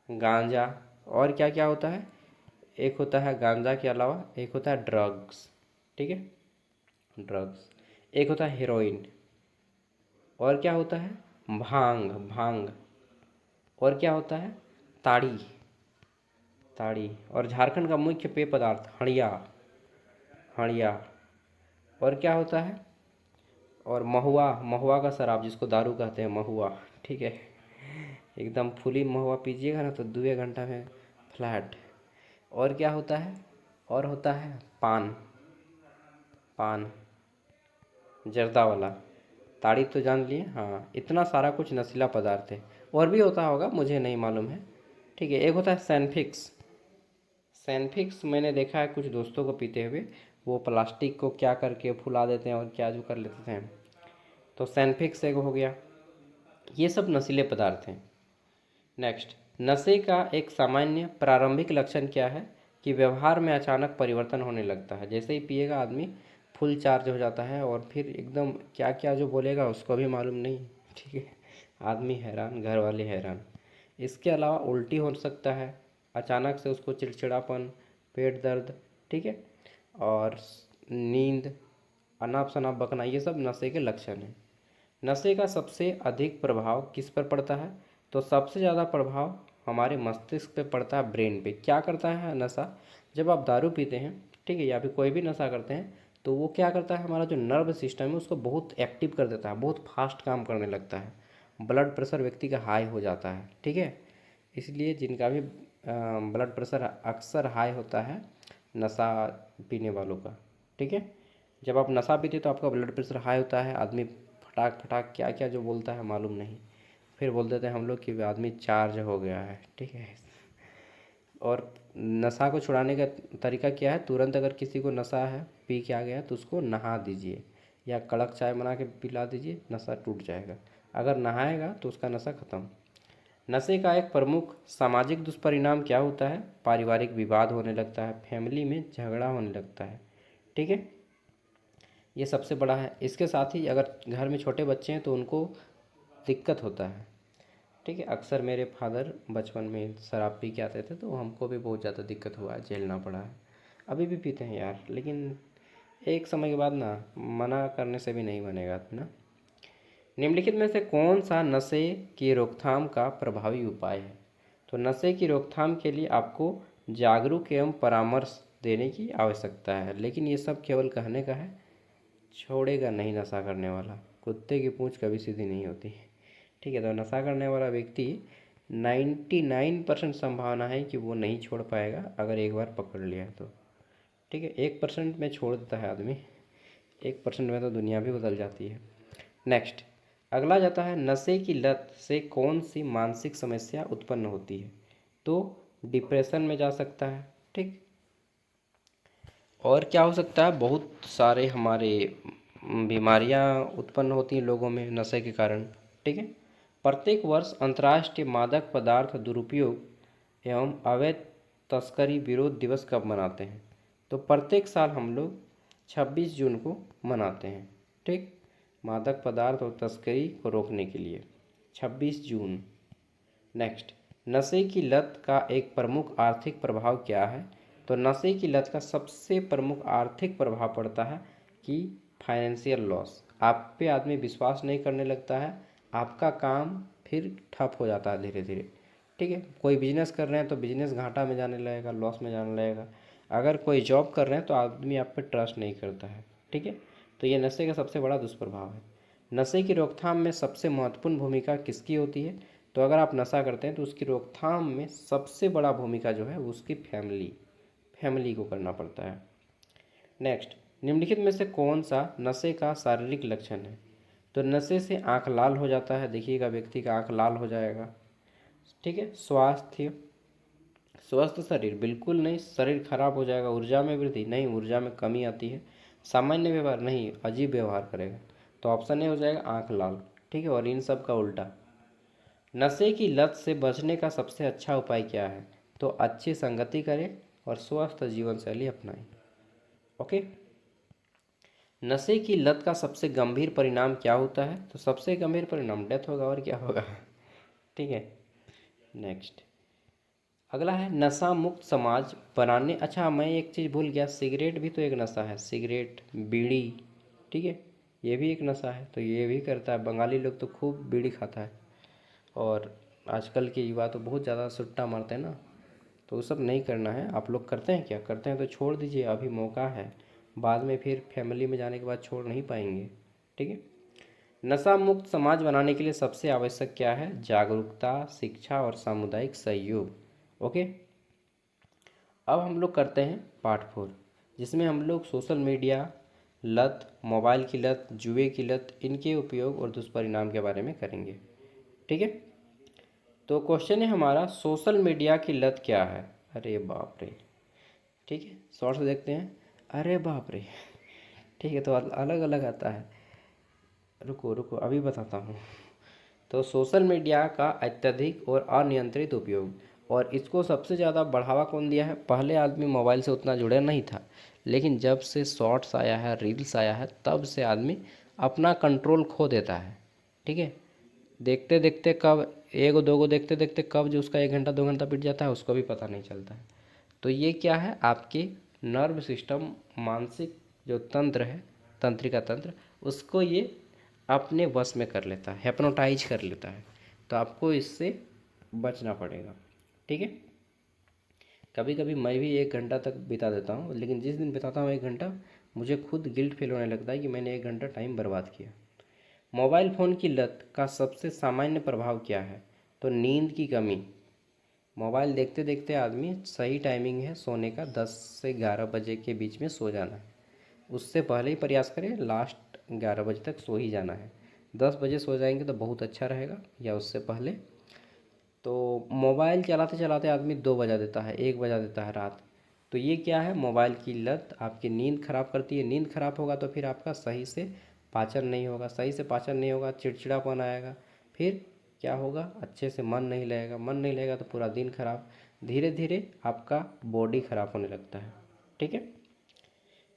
गांजा, और क्या क्या होता है? एक होता है गांजा के अलावा एक होता है ड्रग्स। ठीक है, ड्रग्स। एक होता है हेरोइन, और क्या होता है? भांग, भांग। और क्या होता है? ताड़ी, ताड़ी। और झारखंड का मुख्य पेय पदार्थ हड़िया, हड़िया। और क्या होता है? और महुआ, महुआ का शराब जिसको दारू कहते हैं, महुआ। ठीक है, एकदम फुली महुआ पीजिएगा ना तो 2 घंटा में फ्लैट। और क्या होता है? और होता है पान, पान जर्दा वाला। ताड़ी तो जान लिए। हाँ, इतना सारा कुछ नशीला पदार्थ है। और भी होता होगा, मुझे नहीं मालूम है। ठीक है, एक होता है सैनफिक्स। सैनफिक्स मैंने देखा है कुछ दोस्तों को पीते हुए। वो प्लास्टिक को क्या करके फुला देते हैं और क्या जो कर लेते हैं। तो सैनफिक्स एक हो गया। ये सब नशीले पदार्थ हैं। नेक्स्ट, नशे का एक सामान्य प्रारंभिक लक्षण क्या है? कि व्यवहार में अचानक परिवर्तन होने लगता है। जैसे ही पिएगा आदमी फुल चार्ज हो जाता है, और फिर एकदम क्या क्या जो बोलेगा उसको भी मालूम नहीं। ठीक है, आदमी हैरान, घर वाले हैरान। इसके अलावा उल्टी हो सकता है, अचानक से उसको चिड़चिड़ापन, पेट दर्द। ठीक है, और नींद, अनाप शनाप बकना, ये सब नशे के लक्षण हैं। नशे का सबसे अधिक प्रभाव किस पर पड़ता है? तो सबसे ज़्यादा प्रभाव हमारे मस्तिष्क पे पड़ता है, ब्रेन पे। क्या करता है नशा? जब आप दारू पीते हैं, ठीक है, या फिर कोई भी नशा करते हैं, तो वो क्या करता है, हमारा जो नर्व सिस्टम है उसको बहुत एक्टिव कर देता है, बहुत फास्ट काम करने लगता है। ब्लड प्रेशर व्यक्ति का हाई हो जाता है। ठीक है, इसलिए जिनका भी ब्लड प्रेशर अक्सर हाई होता है नशा पीने वालों का। ठीक है, जब आप नशा पीते तो आपका ब्लड प्रेशर हाई होता है, आदमी फटाक फटाक क्या क्या जो बोलता है मालूम नहीं। फिर बोल देते हैं हम लोग कि आदमी चार्ज हो गया है। ठीक है, और नशा को छुड़ाने का तरीका क्या है? तुरंत अगर किसी को नशा है, पी के आ गया, तो उसको नहा दीजिए, या कड़क चाय बना के पिला दीजिए, नशा टूट जाएगा। अगर नहाएगा तो उसका नशा खत्म। नशे का एक प्रमुख सामाजिक दुष्परिणाम क्या होता है? पारिवारिक विवाद होने लगता है, फैमिली में झगड़ा होने लगता है। ठीक है, ये सबसे बड़ा है। इसके साथ ही अगर घर में छोटे बच्चे हैं तो उनको दिक्कत होता है। ठीक है, अक्सर मेरे फादर बचपन में शराब पी के आते थे, तो हमको भी बहुत ज़्यादा दिक्कत हुआ है, झेलना पड़ा है। अभी भी पीते हैं यार, लेकिन एक समय के बाद ना मना करने से भी नहीं बनेगा ना। निम्नलिखित में से कौन सा नशे की रोकथाम का प्रभावी उपाय है? तो नशे की रोकथाम के लिए आपको जागरूक एवं परामर्श देने की आवश्यकता है, लेकिन ये सब केवल कहने का है। छोड़ेगा नहीं नशा करने वाला, कुत्ते की पूँछ कभी सीधी नहीं होती। ठीक है, तो नशा करने वाला व्यक्ति 99% संभावना है कि वो नहीं छोड़ पाएगा अगर एक बार पकड़ लिया है तो। ठीक है, 1% में छोड़ देता है आदमी, 1% में तो दुनिया भी बदल जाती है। नेक्स्ट, अगला जाता है, नशे की लत से कौन सी मानसिक समस्या उत्पन्न होती है? तो डिप्रेशन में जा सकता है। ठीक, और क्या हो सकता है? बहुत सारे हमारे बीमारियां उत्पन्न होती हैं लोगों में नशे के कारण। ठीक है, प्रत्येक वर्ष अंतर्राष्ट्रीय मादक पदार्थ दुरुपयोग एवं अवैध तस्करी विरोध दिवस कब मनाते हैं? तो प्रत्येक साल हम लोग 26 जून को मनाते हैं। ठीक, मादक पदार्थ और तस्करी को रोकने के लिए 26 जून। नेक्स्ट, नशे की लत का एक प्रमुख आर्थिक प्रभाव क्या है? तो नशे की लत का सबसे प्रमुख आर्थिक प्रभाव पड़ता है कि फाइनेंशियल लॉस। आप पे आदमी विश्वास नहीं करने लगता है, आपका काम फिर ठप हो जाता है धीरे धीरे। ठीक है, कोई बिजनेस कर रहे हैं तो बिजनेस घाटा में जाने लगेगा, लॉस में जाने लगेगा। अगर कोई जॉब कर रहे हैं तो आदमी आप पे ट्रस्ट नहीं करता है। ठीक है, तो ये नशे का सबसे बड़ा दुष्प्रभाव है। नशे की रोकथाम में सबसे महत्वपूर्ण भूमिका किसकी होती है? तो अगर आप नशा करते हैं तो उसकी रोकथाम में सबसे बड़ा भूमिका जो है वो उसकी फैमिली को करना पड़ता है। नेक्स्ट, निम्नलिखित में से कौन सा नशे का शारीरिक लक्षण है? तो नशे से आंख लाल हो जाता है, देखिएगा व्यक्ति का आंख लाल हो जाएगा। ठीक है। स्वास्थ्य, स्वस्थ शरीर बिल्कुल नहीं, शरीर खराब हो जाएगा। ऊर्जा में वृद्धि नहीं, ऊर्जा में कमी आती है। सामान्य व्यवहार नहीं, अजीब व्यवहार करेगा। तो ऑप्शन ए हो जाएगा आंख लाल। ठीक है। और इन सब का उल्टा। नशे की लत से बचने का सबसे अच्छा उपाय क्या है? तो अच्छी संगति करें और स्वस्थ जीवन शैली अपनाएं। ओके। नशे की लत का सबसे गंभीर परिणाम क्या होता है? तो सबसे गंभीर परिणाम डेथ होगा, और क्या होगा। ठीक है। नेक्स्ट, अगला है नशा मुक्त समाज बनाने। अच्छा, मैं एक चीज़ भूल गया, सिगरेट भी तो एक नशा है, सिगरेट, बीड़ी। ठीक है, ये भी एक नशा है, तो ये भी करता है। बंगाली लोग तो खूब बीड़ी खाता है, और आजकल के युवा तो बहुत ज़्यादा सुट्टा मारते हैं ना, तो वो सब नहीं करना है। आप लोग करते हैं क्या? करते हैं तो छोड़ दीजिए, अभी मौका है। बाद में फिर फैमिली में जाने के बाद छोड़ नहीं पाएंगे। ठीक है। नशा मुक्त समाज बनाने के लिए सबसे आवश्यक क्या है? जागरूकता, शिक्षा और सामुदायिक सहयोग। ओके। अब हम लोग करते हैं पार्ट 4, जिसमें हम लोग सोशल मीडिया लत, मोबाइल की लत, जुए की लत, इनके उपयोग और दुष्परिणाम के बारे में करेंगे। ठीक है। तो क्वेश्चन है हमारा, सोशल मीडिया की लत क्या है? अरे बाप रे। ठीक है, शॉर्ट्स देखते हैं। अरे बाप रे। ठीक है, तो अलग अलग आता है। रुको रुको, अभी बताता हूँ। तो सोशल मीडिया का अत्यधिक और अनियंत्रित उपयोग, और इसको सबसे ज़्यादा बढ़ावा कौन दिया है? पहले आदमी मोबाइल से उतना जुड़ा नहीं था, लेकिन जब से शॉर्ट्स आया है, रील्स आया है, तब से आदमी अपना कंट्रोल खो देता है। ठीक है। देखते देखते कब एक दो को देखते देखते कब जो उसका 1 घंटा 2 घंटा बीत जाता है, उसको भी पता नहीं चलता है। तो ये क्या है? आपके नर्व सिस्टम, मानसिक जो तंत्र है, तंत्रिका तंत्र, उसको ये अपने वश में कर लेता है, हिप्नोटाइज कर लेता है। तो आपको इससे बचना पड़ेगा। ठीक है। कभी कभी मैं भी 1 घंटा तक बिता देता हूँ, लेकिन जिस दिन बिताता हूँ 1 घंटा, मुझे खुद गिल्ट फील होने लगता है कि मैंने 1 घंटा टाइम बर्बाद किया। मोबाइल फ़ोन की लत का सबसे सामान्य प्रभाव क्या है? तो नींद की कमी। मोबाइल देखते देखते आदमी, सही टाइमिंग है सोने का 10 से 11 बजे के बीच में सो जाना है। उससे पहले ही प्रयास करें, लास्ट 11 बजे तक सो ही जाना है। 10 बजे सो जाएंगे तो बहुत अच्छा रहेगा, या उससे पहले। तो मोबाइल चलाते चलाते आदमी 2 बजा देता है, 1 बजा देता है रात। तो ये क्या है? मोबाइल की लत आपकी नींद खराब करती है। नींद खराब होगा तो फिर आपका सही से पाचन नहीं होगा, सही से पाचन नहीं होगा, चिड़चिड़ापन आएगा। फिर क्या होगा? अच्छे से मन नहीं लगेगा, मन नहीं लगेगा तो पूरा दिन खराब। धीरे धीरे आपका बॉडी खराब होने लगता है। ठीक है।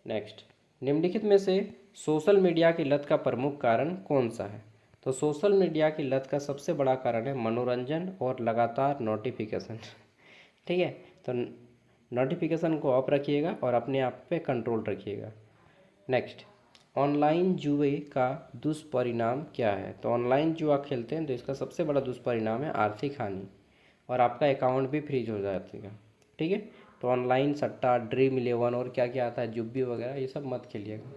नेक्स्ट, निम्नलिखित में से सोशल मीडिया की लत का प्रमुख कारण कौन सा है? तो सोशल मीडिया की लत का सबसे बड़ा कारण है मनोरंजन और लगातार नोटिफिकेशन। ठीक है। तो नोटिफिकेशन को ऑफ रखिएगा और अपने आप पे कंट्रोल रखिएगा। नेक्स्ट, ऑनलाइन जुए का दुष्परिणाम क्या है? तो ऑनलाइन जुआ खेलते हैं तो इसका सबसे बड़ा दुष्परिणाम है आर्थिक हानि, और आपका अकाउंट भी फ्रीज हो जाएगा। ठीक है। तो ऑनलाइन सट्टा, ड्रीम इलेवन और क्या क्या आता है, जुब्बी वगैरह, ये सब मत खेलिएगा।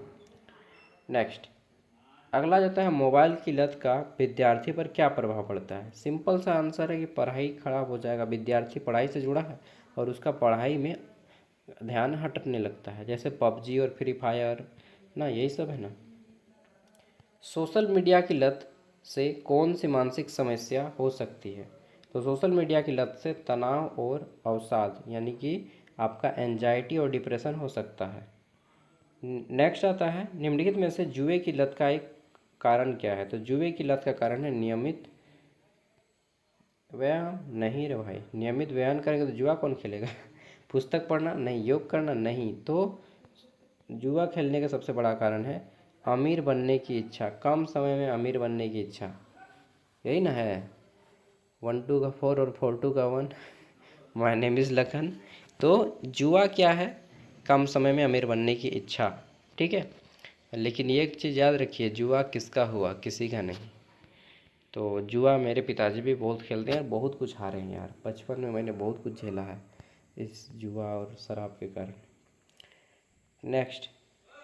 नेक्स्ट, अगला जाता है मोबाइल की लत का विद्यार्थी पर क्या प्रभाव पड़ता है? सिंपल सा आंसर है कि पढ़ाई खराब हो जाएगा। विद्यार्थी पढ़ाई से जुड़ा है और उसका पढ़ाई में ध्यान हटने लगता है, जैसे पबजी और फ्री फायर ना, यही सब है ना। सोशल मीडिया की लत से कौन सी मानसिक समस्या हो सकती है? तो सोशल मीडिया की लत से तनाव और अवसाद, यानी कि आपका एंजाइटी और डिप्रेशन हो सकता है। नेक्स्ट आता है, निम्नलिखित में से जुए की लत का एक कारण क्या है? तो जुए की लत का कारण है नियमित व्यायाम। नहीं रे भाई, नियमित व्यायाम करेंगे तो जुआ कौन खेलेगा? पुस्तक पढ़ना नहीं, योग करना नहीं। तो जुआ खेलने का सबसे बड़ा कारण है अमीर बनने की इच्छा, कम समय में अमीर बनने की इच्छा। यही ना है, 1 2 का 4 और 4 2 का 1। My name is Lakhan. तो जुआ क्या है? कम समय में अमीर बनने की इच्छा। ठीक है। लेकिन ये एक चीज़ याद रखिए, जुआ किसका हुआ? किसी का नहीं। तो जुआ मेरे पिताजी भी बहुत खेलते हैं, बहुत कुछ हारे हैं यार। बचपन में मैंने बहुत कुछ झेला है इस जुआ और शराब के कारण। नेक्स्ट,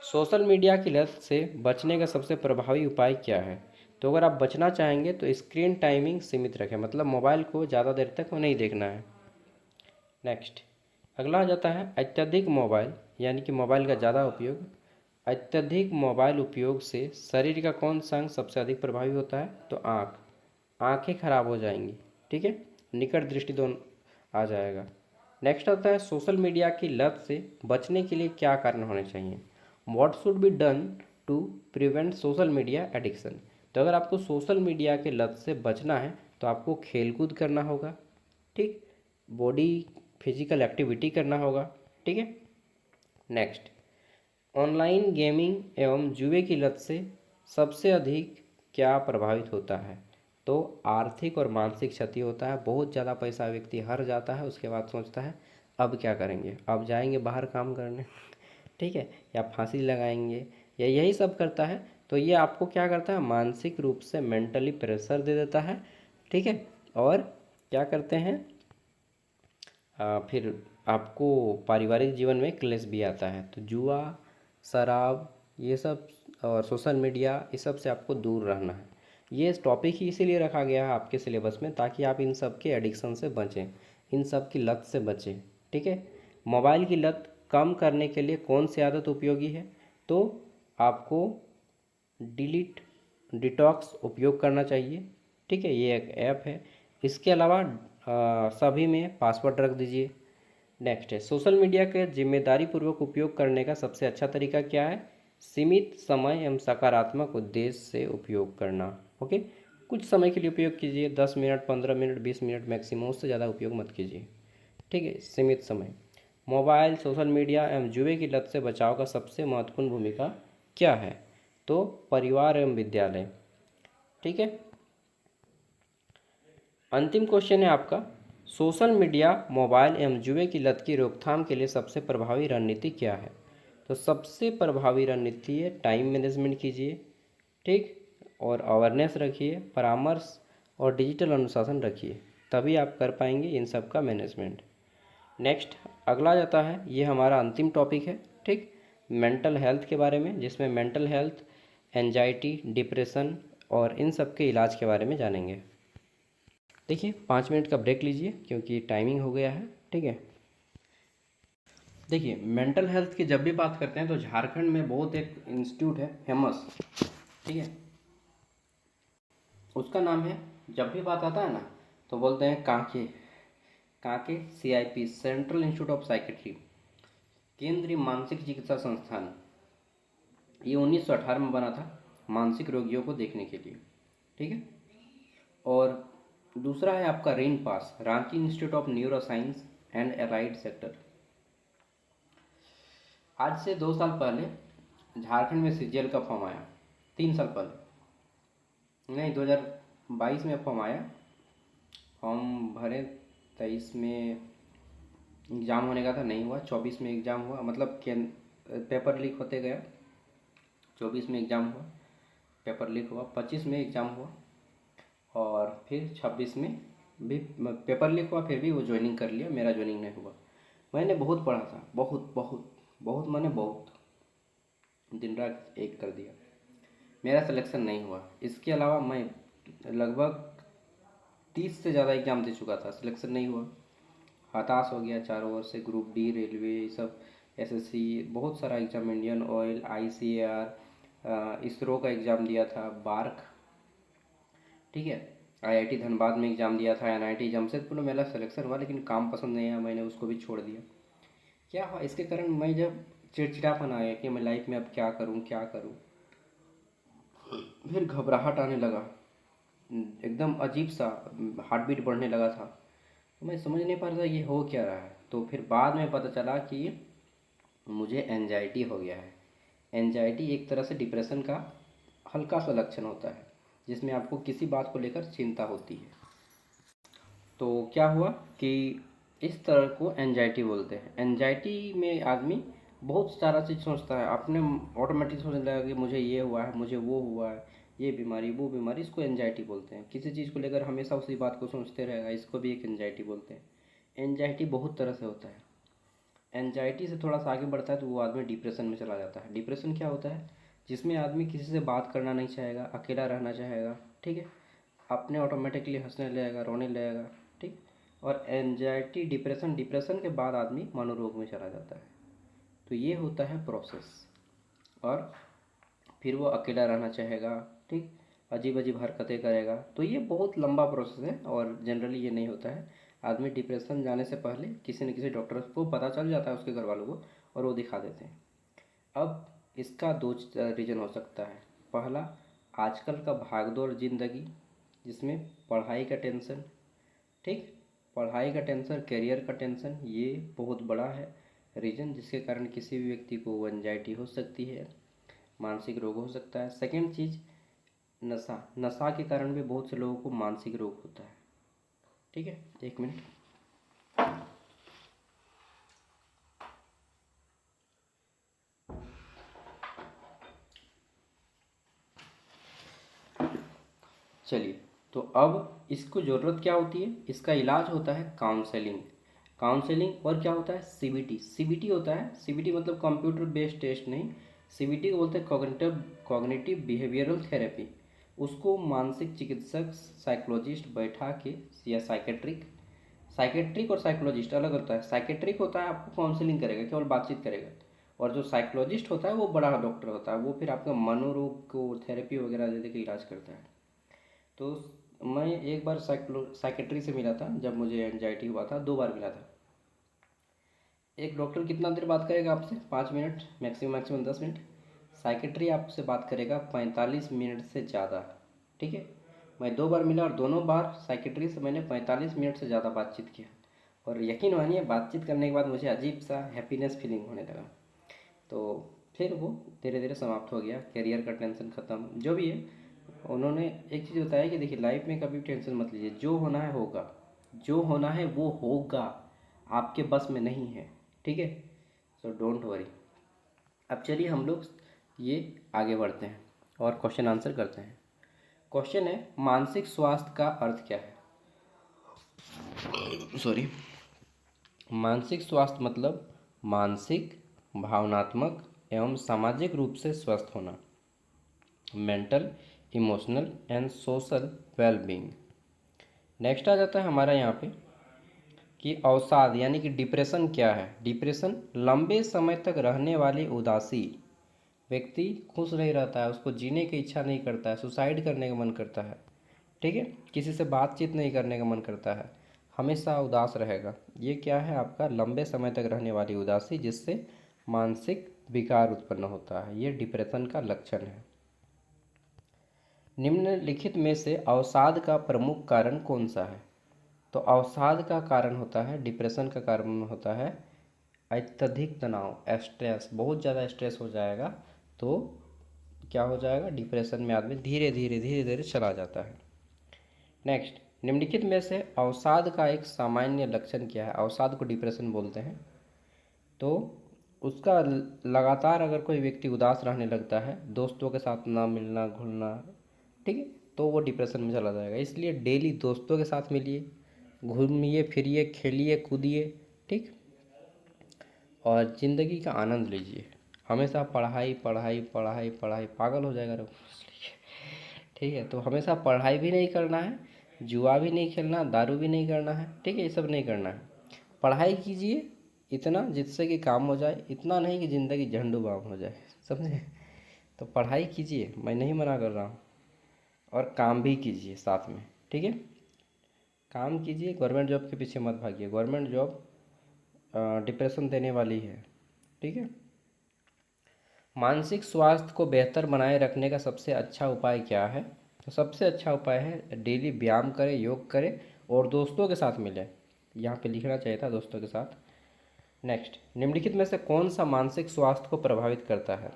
सोशल मीडिया की लत से बचने का सबसे प्रभावी उपाय क्या है? तो अगर आप बचना चाहेंगे तो स्क्रीन टाइमिंग सीमित रखें, मतलब मोबाइल को ज़्यादा देर तक नहीं देखना है। नेक्स्ट, अगला आ जाता है अत्यधिक मोबाइल, यानी कि मोबाइल का ज़्यादा उपयोग अत्यधिक मोबाइल उपयोग से शरीर का कौन सा अंग सबसे अधिक प्रभावित होता है? तो आँख। आँखें खराब हो जाएंगी, ठीक है, निकट दृष्टि दोनों आ जाएगा। नेक्स्ट आता है सोशल मीडिया की लत से बचने के लिए क्या कारण होने चाहिए? What should be done to prevent social media addiction? तो अगर आपको सोशल मीडिया के लत से बचना है तो आपको खेलकूद करना होगा, ठीक, बॉडी फिजिकल एक्टिविटी करना होगा, ठीक है। नेक्स्ट, ऑनलाइन गेमिंग एवं जुए की लत से सबसे अधिक क्या प्रभावित होता है? तो आर्थिक और मानसिक क्षति होता है। बहुत ज़्यादा पैसा व्यक्ति हार जाता है, उसके बाद सोचता है अब क्या करेंगे, अब जाएंगे बाहर काम करने ठीक है, या फांसी लगाएंगे, या यही सब करता है। तो ये आपको क्या करता है, मानसिक रूप से मेंटली प्रेशर दे देता है, ठीक है। और क्या करते हैं, फिर आपको पारिवारिक जीवन में क्लेश भी आता है। तो जुआ, शराब, ये सब और सोशल मीडिया, इस सब से आपको दूर रहना है। ये टॉपिक ही इसीलिए रखा गया है आपके सिलेबस में ताकि आप इन सब के एडिक्शन से बचें, इन सब की लत से बचें, ठीक है। मोबाइल की लत कम करने के लिए कौन सी आदत उपयोगी है? तो आपको डिलीट डिटॉक्स उपयोग करना चाहिए, ठीक है, ये एक ऐप है। इसके अलावा सभी में पासवर्ड रख दीजिए। नेक्स्ट है सोशल मीडिया के जिम्मेदारी पूर्वक उपयोग करने का सबसे अच्छा तरीका क्या है? सीमित समय एवं सकारात्मक उद्देश्य से उपयोग करना, ओके। कुछ समय के लिए उपयोग कीजिए, 10 मिनट, 15 मिनट, 20 मिनट मैक्सिमम, उससे ज़्यादा उपयोग मत कीजिए, ठीक है, सीमित समय। मोबाइल, सोशल मीडिया एवं जुए की लत से बचाव का सबसे महत्वपूर्ण भूमिका क्या है? तो परिवार एवं विद्यालय, ठीक है। अंतिम क्वेश्चन है आपका, सोशल मीडिया, मोबाइल एवं जुए की लत की रोकथाम के लिए सबसे प्रभावी रणनीति क्या है? तो सबसे प्रभावी रणनीति है टाइम मैनेजमेंट कीजिए, ठीक, और अवेयरनेस रखिए, परामर्श और डिजिटल अनुशासन रखिए, तभी आप कर पाएंगे इन सब का मैनेजमेंट। नेक्स्ट अगला जाता है, ये हमारा अंतिम टॉपिक है, ठीक, मेंटल हेल्थ के बारे में, जिसमें मेंटल हेल्थ, एंजाइटी, डिप्रेशन और इन सब के इलाज के बारे में जानेंगे। देखिए 5 मिनट का ब्रेक लीजिए क्योंकि टाइमिंग हो गया है, ठीक है। देखिए मेंटल हेल्थ की जब भी बात करते हैं तो झारखंड में बहुत एक इंस्टीट्यूट है फेमस, ठीक है, उसका नाम है, जब भी बात आता है ना तो बोलते हैं Kanke, Kanke CIP, central institute of psychiatry, केंद्रीय मानसिक चिकित्सा संस्थान। ये 1918 में बना था मानसिक रोगियों को देखने के लिए, ठीक है। और दूसरा है आपका rain pass, Ranchi institute of neuro science and allied sector. आज से 2 साल पहले झारखंड में CGL का फॉर्म आया, 3 साल पहले, नहीं 2022 में फॉर्म आया, फॉर्म भरे, 23 में एग्ज़ाम होने का था, नहीं हुआ, 24 में एग्ज़ाम हुआ, मतलब पेपर लीक होते गया, 24 में एग्ज़ाम हुआ, पेपर लीक हुआ, 25 में एग्ज़ाम हुआ, और फिर 26 में भी पेपर लीक हुआ, फिर भी वो ज्वाइनिंग कर लिया, मेरा ज्वाइनिंग नहीं हुआ। मैंने बहुत पढ़ा था, बहुत बहुत बहुत, मैंने बहुत दिन रात एक कर दिया, मेरा सिलेक्शन नहीं हुआ। इसके अलावा मैं लगभग 30 से ज़्यादा एग्ज़ाम दे चुका था, सिलेक्शन नहीं हुआ, हताश हो गया। चारों ओर से ग्रुप डी, रेलवे, ये सब, SSC, बहुत सारा exam, Indian oil, ICAR, ISRO का एग्ज़ाम दिया था, बार्क, ठीक है, IIT धनबाद में एग्ज़ाम दिया था, NIT जमशेदपुर में मेरा सिलेक्शन हुआ, लेकिन काम पसंद नहीं आया, मैंने उसको भी छोड़ दिया। क्या हुआ इसके कारण, मैं जब चिड़चिड़ापन आया कि मैं लाइफ में अब क्या करूं क्या करूं, फिर घबराहट आने लगा, एकदम अजीब सा हार्ट बीट बढ़ने लगा था, तो मैं समझ नहीं पा रहा था ये हो क्या रहा है। तो फिर बाद में पता चला कि मुझे एंजाइटी हो गया है। एंजाइटी एक तरह से डिप्रेशन का हल्का सा लक्षण होता है, जिसमें आपको किसी बात को लेकर चिंता होती है। तो क्या हुआ कि इस तरह को एंजाइटी बोलते हैं। एंजाइटी में आदमी बहुत सारा चीज़ सोचता है, अपने ऑटोमेटिक सोचने लगेगा कि मुझे ये हुआ है, मुझे वो हुआ है, ये बीमारी वो बीमारी, इसको एंजाइटी बोलते हैं। किसी चीज़ को लेकर हमेशा उसी बात को सोचते रहेगा, इसको भी एक एंजाइटी बोलते हैं। एंजाइटी बहुत तरह से होता है। एंजाइटी से थोड़ा सा आगे बढ़ता है तो वो आदमी डिप्रेशन में चला जाता है। डिप्रेशन क्या होता है, जिसमें आदमी किसी से बात करना नहीं चाहेगा, अकेला रहना चाहेगा, ठीक है, अपने ऑटोमेटिकली हंसने लगेगा, रोने लगेगा, ठीक। और एंजाइटी, डिप्रेशन, डिप्रेशन के बाद आदमी मनोरोग में चला जाता है। तो ये होता है प्रोसेस। और फिर वो अकेला रहना चाहेगा, ठीक, अजीब अजीब हरकतें करेगा। तो ये बहुत लंबा प्रोसेस है और जनरली ये नहीं होता है। आदमी डिप्रेशन जाने से पहले किसी न किसी डॉक्टर को पता चल जाता है उसके घर वालों को, और वो दिखा देते हैं। अब इसका दो रीज़न हो सकता है। पहला, आजकल का भागदौड़ ज़िंदगी, जिसमें पढ़ाई का टेंशन, ठीक, पढ़ाई का टेंशन, करियर का टेंशन, ये बहुत बड़ा है रीज़न, जिसके कारण किसी भी व्यक्ति को एंजाइटी हो सकती है, मानसिक रोग हो सकता है। सेकेंड चीज़, नशा, नशा के कारण भी बहुत से लोगों को मानसिक रोग होता है। ठीक है, एक मिनट। चलिए, तो अब इसको ज़रूरत क्या होती है, इसका इलाज होता है काउंसलिंग। काउंसलिंग, और क्या होता है, सीबीटी। सीबीटी होता है, सीबीटी मतलब कंप्यूटर बेस्ड टेस्ट नहीं, सीबीटी को बोलते हैं कॉग्निटिव बिहेवियरल थेरेपी। उसको मानसिक चिकित्सक, साइकोलॉजिस्ट बैठा के, या साइकेट्रिक और साइकोलॉजिस्ट अलग होता है। साइकेट्रिक होता है आपको काउंसलिंग करेगा, केवल बातचीत करेगा, और जो साइकोलॉजिस्ट होता है वो बड़ा डॉक्टर होता है, वो फिर आपका मनोरोग को थेरेपी वगैरह दे के इलाज करता है। तो मैं एक बार साइकेट्री से मिला था जब मुझे एंजाइटी हुआ था, 2 बार मिला था। एक डॉक्टर कितना देर बात करेगा आपसे, 5 मिनट, मैक्सिमम 10 मिनट। साइकेट्री आपसे बात करेगा 45 मिनट से ज़्यादा। ठीक है, मैं 2 बार मिला और दोनों बार साइकेट्री से मैंने 45 मिनट से ज़्यादा बातचीत किया, और यकीन मानिए बातचीत करने के बाद मुझे अजीब सा हैप्पीनेस फीलिंग होने लगा। तो फिर वो धीरे धीरे समाप्त हो गया, करियर का टेंशन ख़त्म, जो भी है। उन्होंने एक चीज़ बताया कि देखिए, लाइफ में कभी टेंशन मत लीजिए, जो होना है होगा, जो होना है वो होगा, आपके बस में नहीं है। ठीक है, सो डोंट वरी। अब चलिए हम लोग ये आगे बढ़ते हैं और क्वेश्चन आंसर करते हैं। क्वेश्चन है, मानसिक स्वास्थ्य का अर्थ क्या है। सॉरी, मानसिक स्वास्थ्य मतलब मानसिक, भावनात्मक एवं सामाजिक रूप से स्वस्थ होना, mental, emotional and social wellbeing. Next आ जाता है हमारा यहाँ पे कि अवसाद यानी कि डिप्रेशन क्या है। डिप्रेशन लंबे समय तक रहने वाली उदासी, व्यक्ति खुश नहीं रहता है, उसको जीने की इच्छा नहीं करता है, सुसाइड करने का मन करता है, ठीक है, किसी से बातचीत नहीं करने का मन करता है, हमेशा उदास रहेगा। ये क्या है, आपका लंबे समय तक रहने वाली उदासी, जिससे मानसिक विकार उत्पन्न होता है, ये डिप्रेशन का लक्षण है। निम्नलिखित में से अवसाद का प्रमुख कारण कौन सा है। तो अवसाद का कारण होता है, डिप्रेशन का कारण होता है अत्यधिक तनाव, स्ट्रेस, बहुत ज़्यादा स्ट्रेस हो जाएगा तो क्या हो जाएगा, डिप्रेशन में आदमी धीरे धीरे चला जाता है। नेक्स्ट, निम्नलिखित में से अवसाद का एक सामान्य लक्षण क्या है। अवसाद को डिप्रेशन बोलते हैं। तो उसका लगातार अगर कोई व्यक्ति उदास रहने लगता है, दोस्तों के साथ ना मिलना घुलना, ठीक है, तो वो डिप्रेशन में चला जाएगा। इसलिए डेली दोस्तों के साथ मिलिए, घूमिए फिरिए, खेलिए कूदिए, ठीक, और ज़िंदगी का आनंद लीजिए। हमेशा पढ़ाई पढ़ाई पढ़ाई पढ़ाई, पागल हो जाएगा लोग। ठीक है, तो हमेशा पढ़ाई भी नहीं करना है, जुआ भी नहीं खेलना, दारू भी नहीं करना है, ठीक है, ये सब नहीं करना है। पढ़ाई कीजिए इतना जिससे कि काम हो जाए, इतना नहीं कि ज़िंदगी झंडू बाम हो जाए, समझे। तो पढ़ाई कीजिए, मैं नहीं मना कर रहा हूँ, और काम भी कीजिए साथ में, ठीक है, काम कीजिए, गवर्नमेंट जॉब के पीछे मत भागिए, गवर्नमेंट जॉब डिप्रेशन देने वाली है, ठीक है। मानसिक स्वास्थ्य को बेहतर बनाए रखने का सबसे अच्छा उपाय क्या है। तो सबसे अच्छा उपाय है डेली व्यायाम करें, योग करें, और दोस्तों के साथ मिलें। यहाँ पे लिखना चाहिए था दोस्तों के साथ। नेक्स्ट, निम्नलिखित में से कौन सा मानसिक स्वास्थ्य को प्रभावित करता है।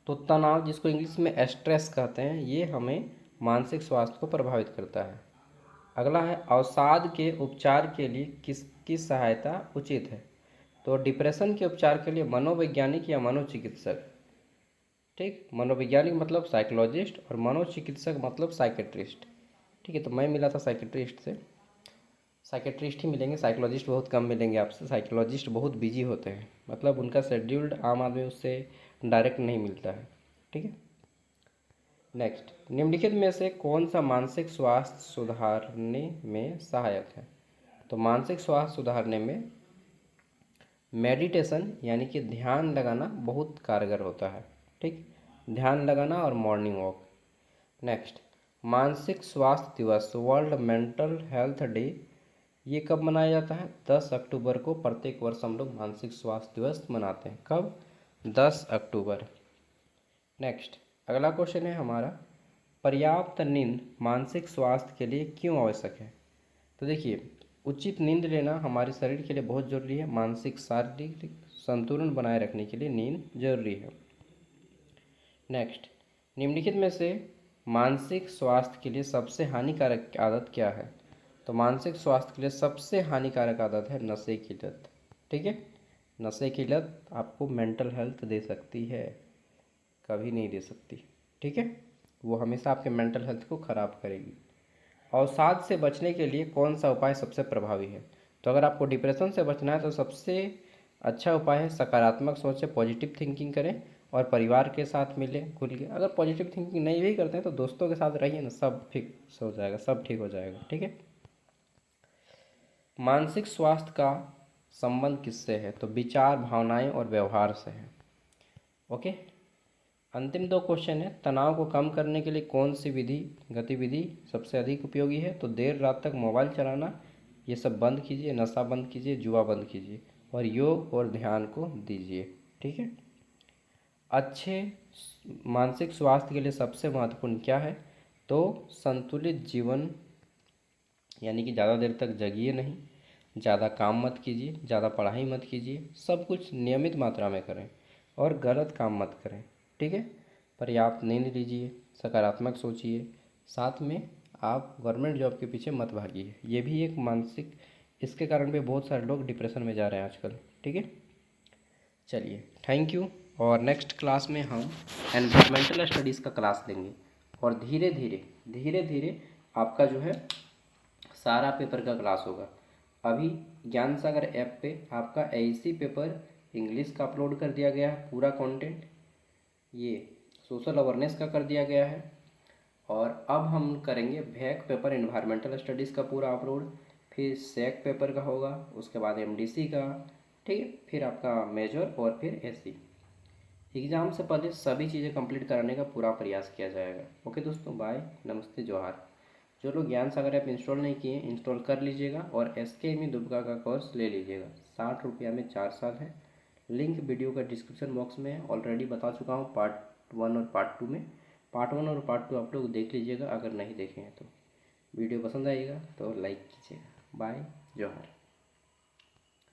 तो तनाव, जिसको इंग्लिश में स्ट्रेस कहते हैं, ये हमें मानसिक स्वास्थ्य को प्रभावित करता है। अगला है, अवसाद के उपचार के लिए किसकी सहायता उचित है। तो डिप्रेशन के उपचार के लिए मनोवैज्ञानिक या मनोचिकित्सक, ठीक, मनोवैज्ञानिक मतलब साइकोलॉजिस्ट और मनोचिकित्सक मतलब साइकेट्रिस्ट। ठीक है, तो मैं मिला था साइकेट्रिस्ट से, साइकेट्रिस्ट ही मिलेंगे, साइकोलॉजिस्ट बहुत कम मिलेंगे आपसे। साइकोलॉजिस्ट बहुत बिजी होते हैं, मतलब उनका शेड्यूल्ड, आम आदमी उससे डायरेक्ट नहीं मिलता है, ठीक है। नेक्स्ट, निम्नलिखित में से कौन सा मानसिक स्वास्थ्य सुधारने में सहायक है। तो मानसिक स्वास्थ्य सुधारने में मेडिटेशन यानी कि ध्यान लगाना बहुत कारगर होता है, ठीक, ध्यान लगाना और मॉर्निंग वॉक। नेक्स्ट, मानसिक स्वास्थ्य दिवस, वर्ल्ड मेंटल हेल्थ डे, ये कब मनाया जाता है? 10 अक्टूबर को प्रत्येक वर्ष हम लोग मानसिक स्वास्थ्य दिवस मनाते हैं। कब? 10 अक्टूबर। नेक्स्ट, अगला क्वेश्चन है हमारा, पर्याप्त नींद मानसिक स्वास्थ्य के लिए क्यों आवश्यक है? तो देखिए, उचित नींद लेना हमारे शरीर के लिए बहुत ज़रूरी है। मानसिक शारीरिक संतुलन बनाए रखने के लिए नींद जरूरी है। नेक्स्ट, निम्नलिखित में से मानसिक स्वास्थ्य के लिए सबसे हानिकारक आदत क्या है? तो मानसिक स्वास्थ्य के लिए सबसे हानिकारक आदत है नशे की लत, ठीक है। नशे की लत आपको मेंटल हेल्थ दे सकती है, कभी नहीं दे सकती, ठीक है। वो हमेशा आपके मेंटल हेल्थ को ख़राब करेगी। अवसाद से बचने के लिए कौन सा उपाय सबसे प्रभावी है? तो अगर आपको डिप्रेशन से बचना है तो सबसे अच्छा उपाय है सकारात्मक सोचें, पॉजिटिव थिंकिंग करें और परिवार के साथ मिलें खुल के। अगर पॉजिटिव थिंकिंग नहीं भी करते हैं तो दोस्तों के साथ रहिए ना, सब फिक्स हो जाएगा, सब ठीक हो जाएगा, ठीक है। मानसिक स्वास्थ्य का संबंध किससे है? तो विचार, भावनाएं और व्यवहार से है। ओके, अंतिम दो क्वेश्चन है, तनाव को कम करने के लिए कौन सी गतिविधि सबसे अधिक उपयोगी है? तो देर रात तक मोबाइल चलाना, ये सब बंद कीजिए, नशा बंद कीजिए, जुआ बंद कीजिए और योग और ध्यान को दीजिए, ठीक है। अच्छे मानसिक स्वास्थ्य के लिए सबसे महत्वपूर्ण क्या है? तो संतुलित जीवन, यानी कि ज़्यादा देर तक जगिए नहीं, ज़्यादा काम मत कीजिए, ज़्यादा पढ़ाई मत कीजिए, सब कुछ नियमित मात्रा में करें और गलत काम मत करें, ठीक है। पर्याप्त नींद लीजिए, सकारात्मक सोचिए, साथ में आप गवर्नमेंट जॉब के पीछे मत भागिए। ये भी एक मानसिक, इसके कारण भी बहुत सारे लोग डिप्रेशन में जा रहे हैं आजकल, ठीक है। चलिए, थैंक यू। और नेक्स्ट क्लास में हम एनवायरमेंटल स्टडीज़ का क्लास लेंगे और धीरे धीरे आपका जो है सारा पेपर का क्लास होगा। अभी ज्ञान सागर ऐप पे आपका एसी पेपर इंग्लिश का अपलोड कर दिया गया है, पूरा कंटेंट ये सोशल अवेयरनेस का कर दिया गया है। और अब हम करेंगे बैक पेपर एनवायरमेंटल स्टडीज़ का पूरा अपलोड, फिर सेक पेपर का होगा, उसके बाद एमडीसी का, ठीक है, फिर आपका मेजर और फिर एससी। एग्ज़ाम से पहले सभी चीज़ें कंप्लीट कराने का पूरा प्रयास किया जाएगा। ओके दोस्तों, बाय, नमस्ते, जोहार। जो लोग ज्ञान सागर ऐप इंस्टॉल नहीं किए, इंस्टॉल कर लीजिएगा और SKME दुबका का कोर्स ले लीजिएगा। 60 रुपया में 4 साल है। लिंक वीडियो का डिस्क्रिप्शन बॉक्स में ऑलरेडी बता चुका हूँ, पार्ट 1 और पार्ट 2 में। पार्ट 1 और पार्ट 2 आप लोग देख लीजिएगा, अगर नहीं देखे हैं तो। वीडियो पसंद आएगा तो लाइक कीजिएगा। बाय, जोहार।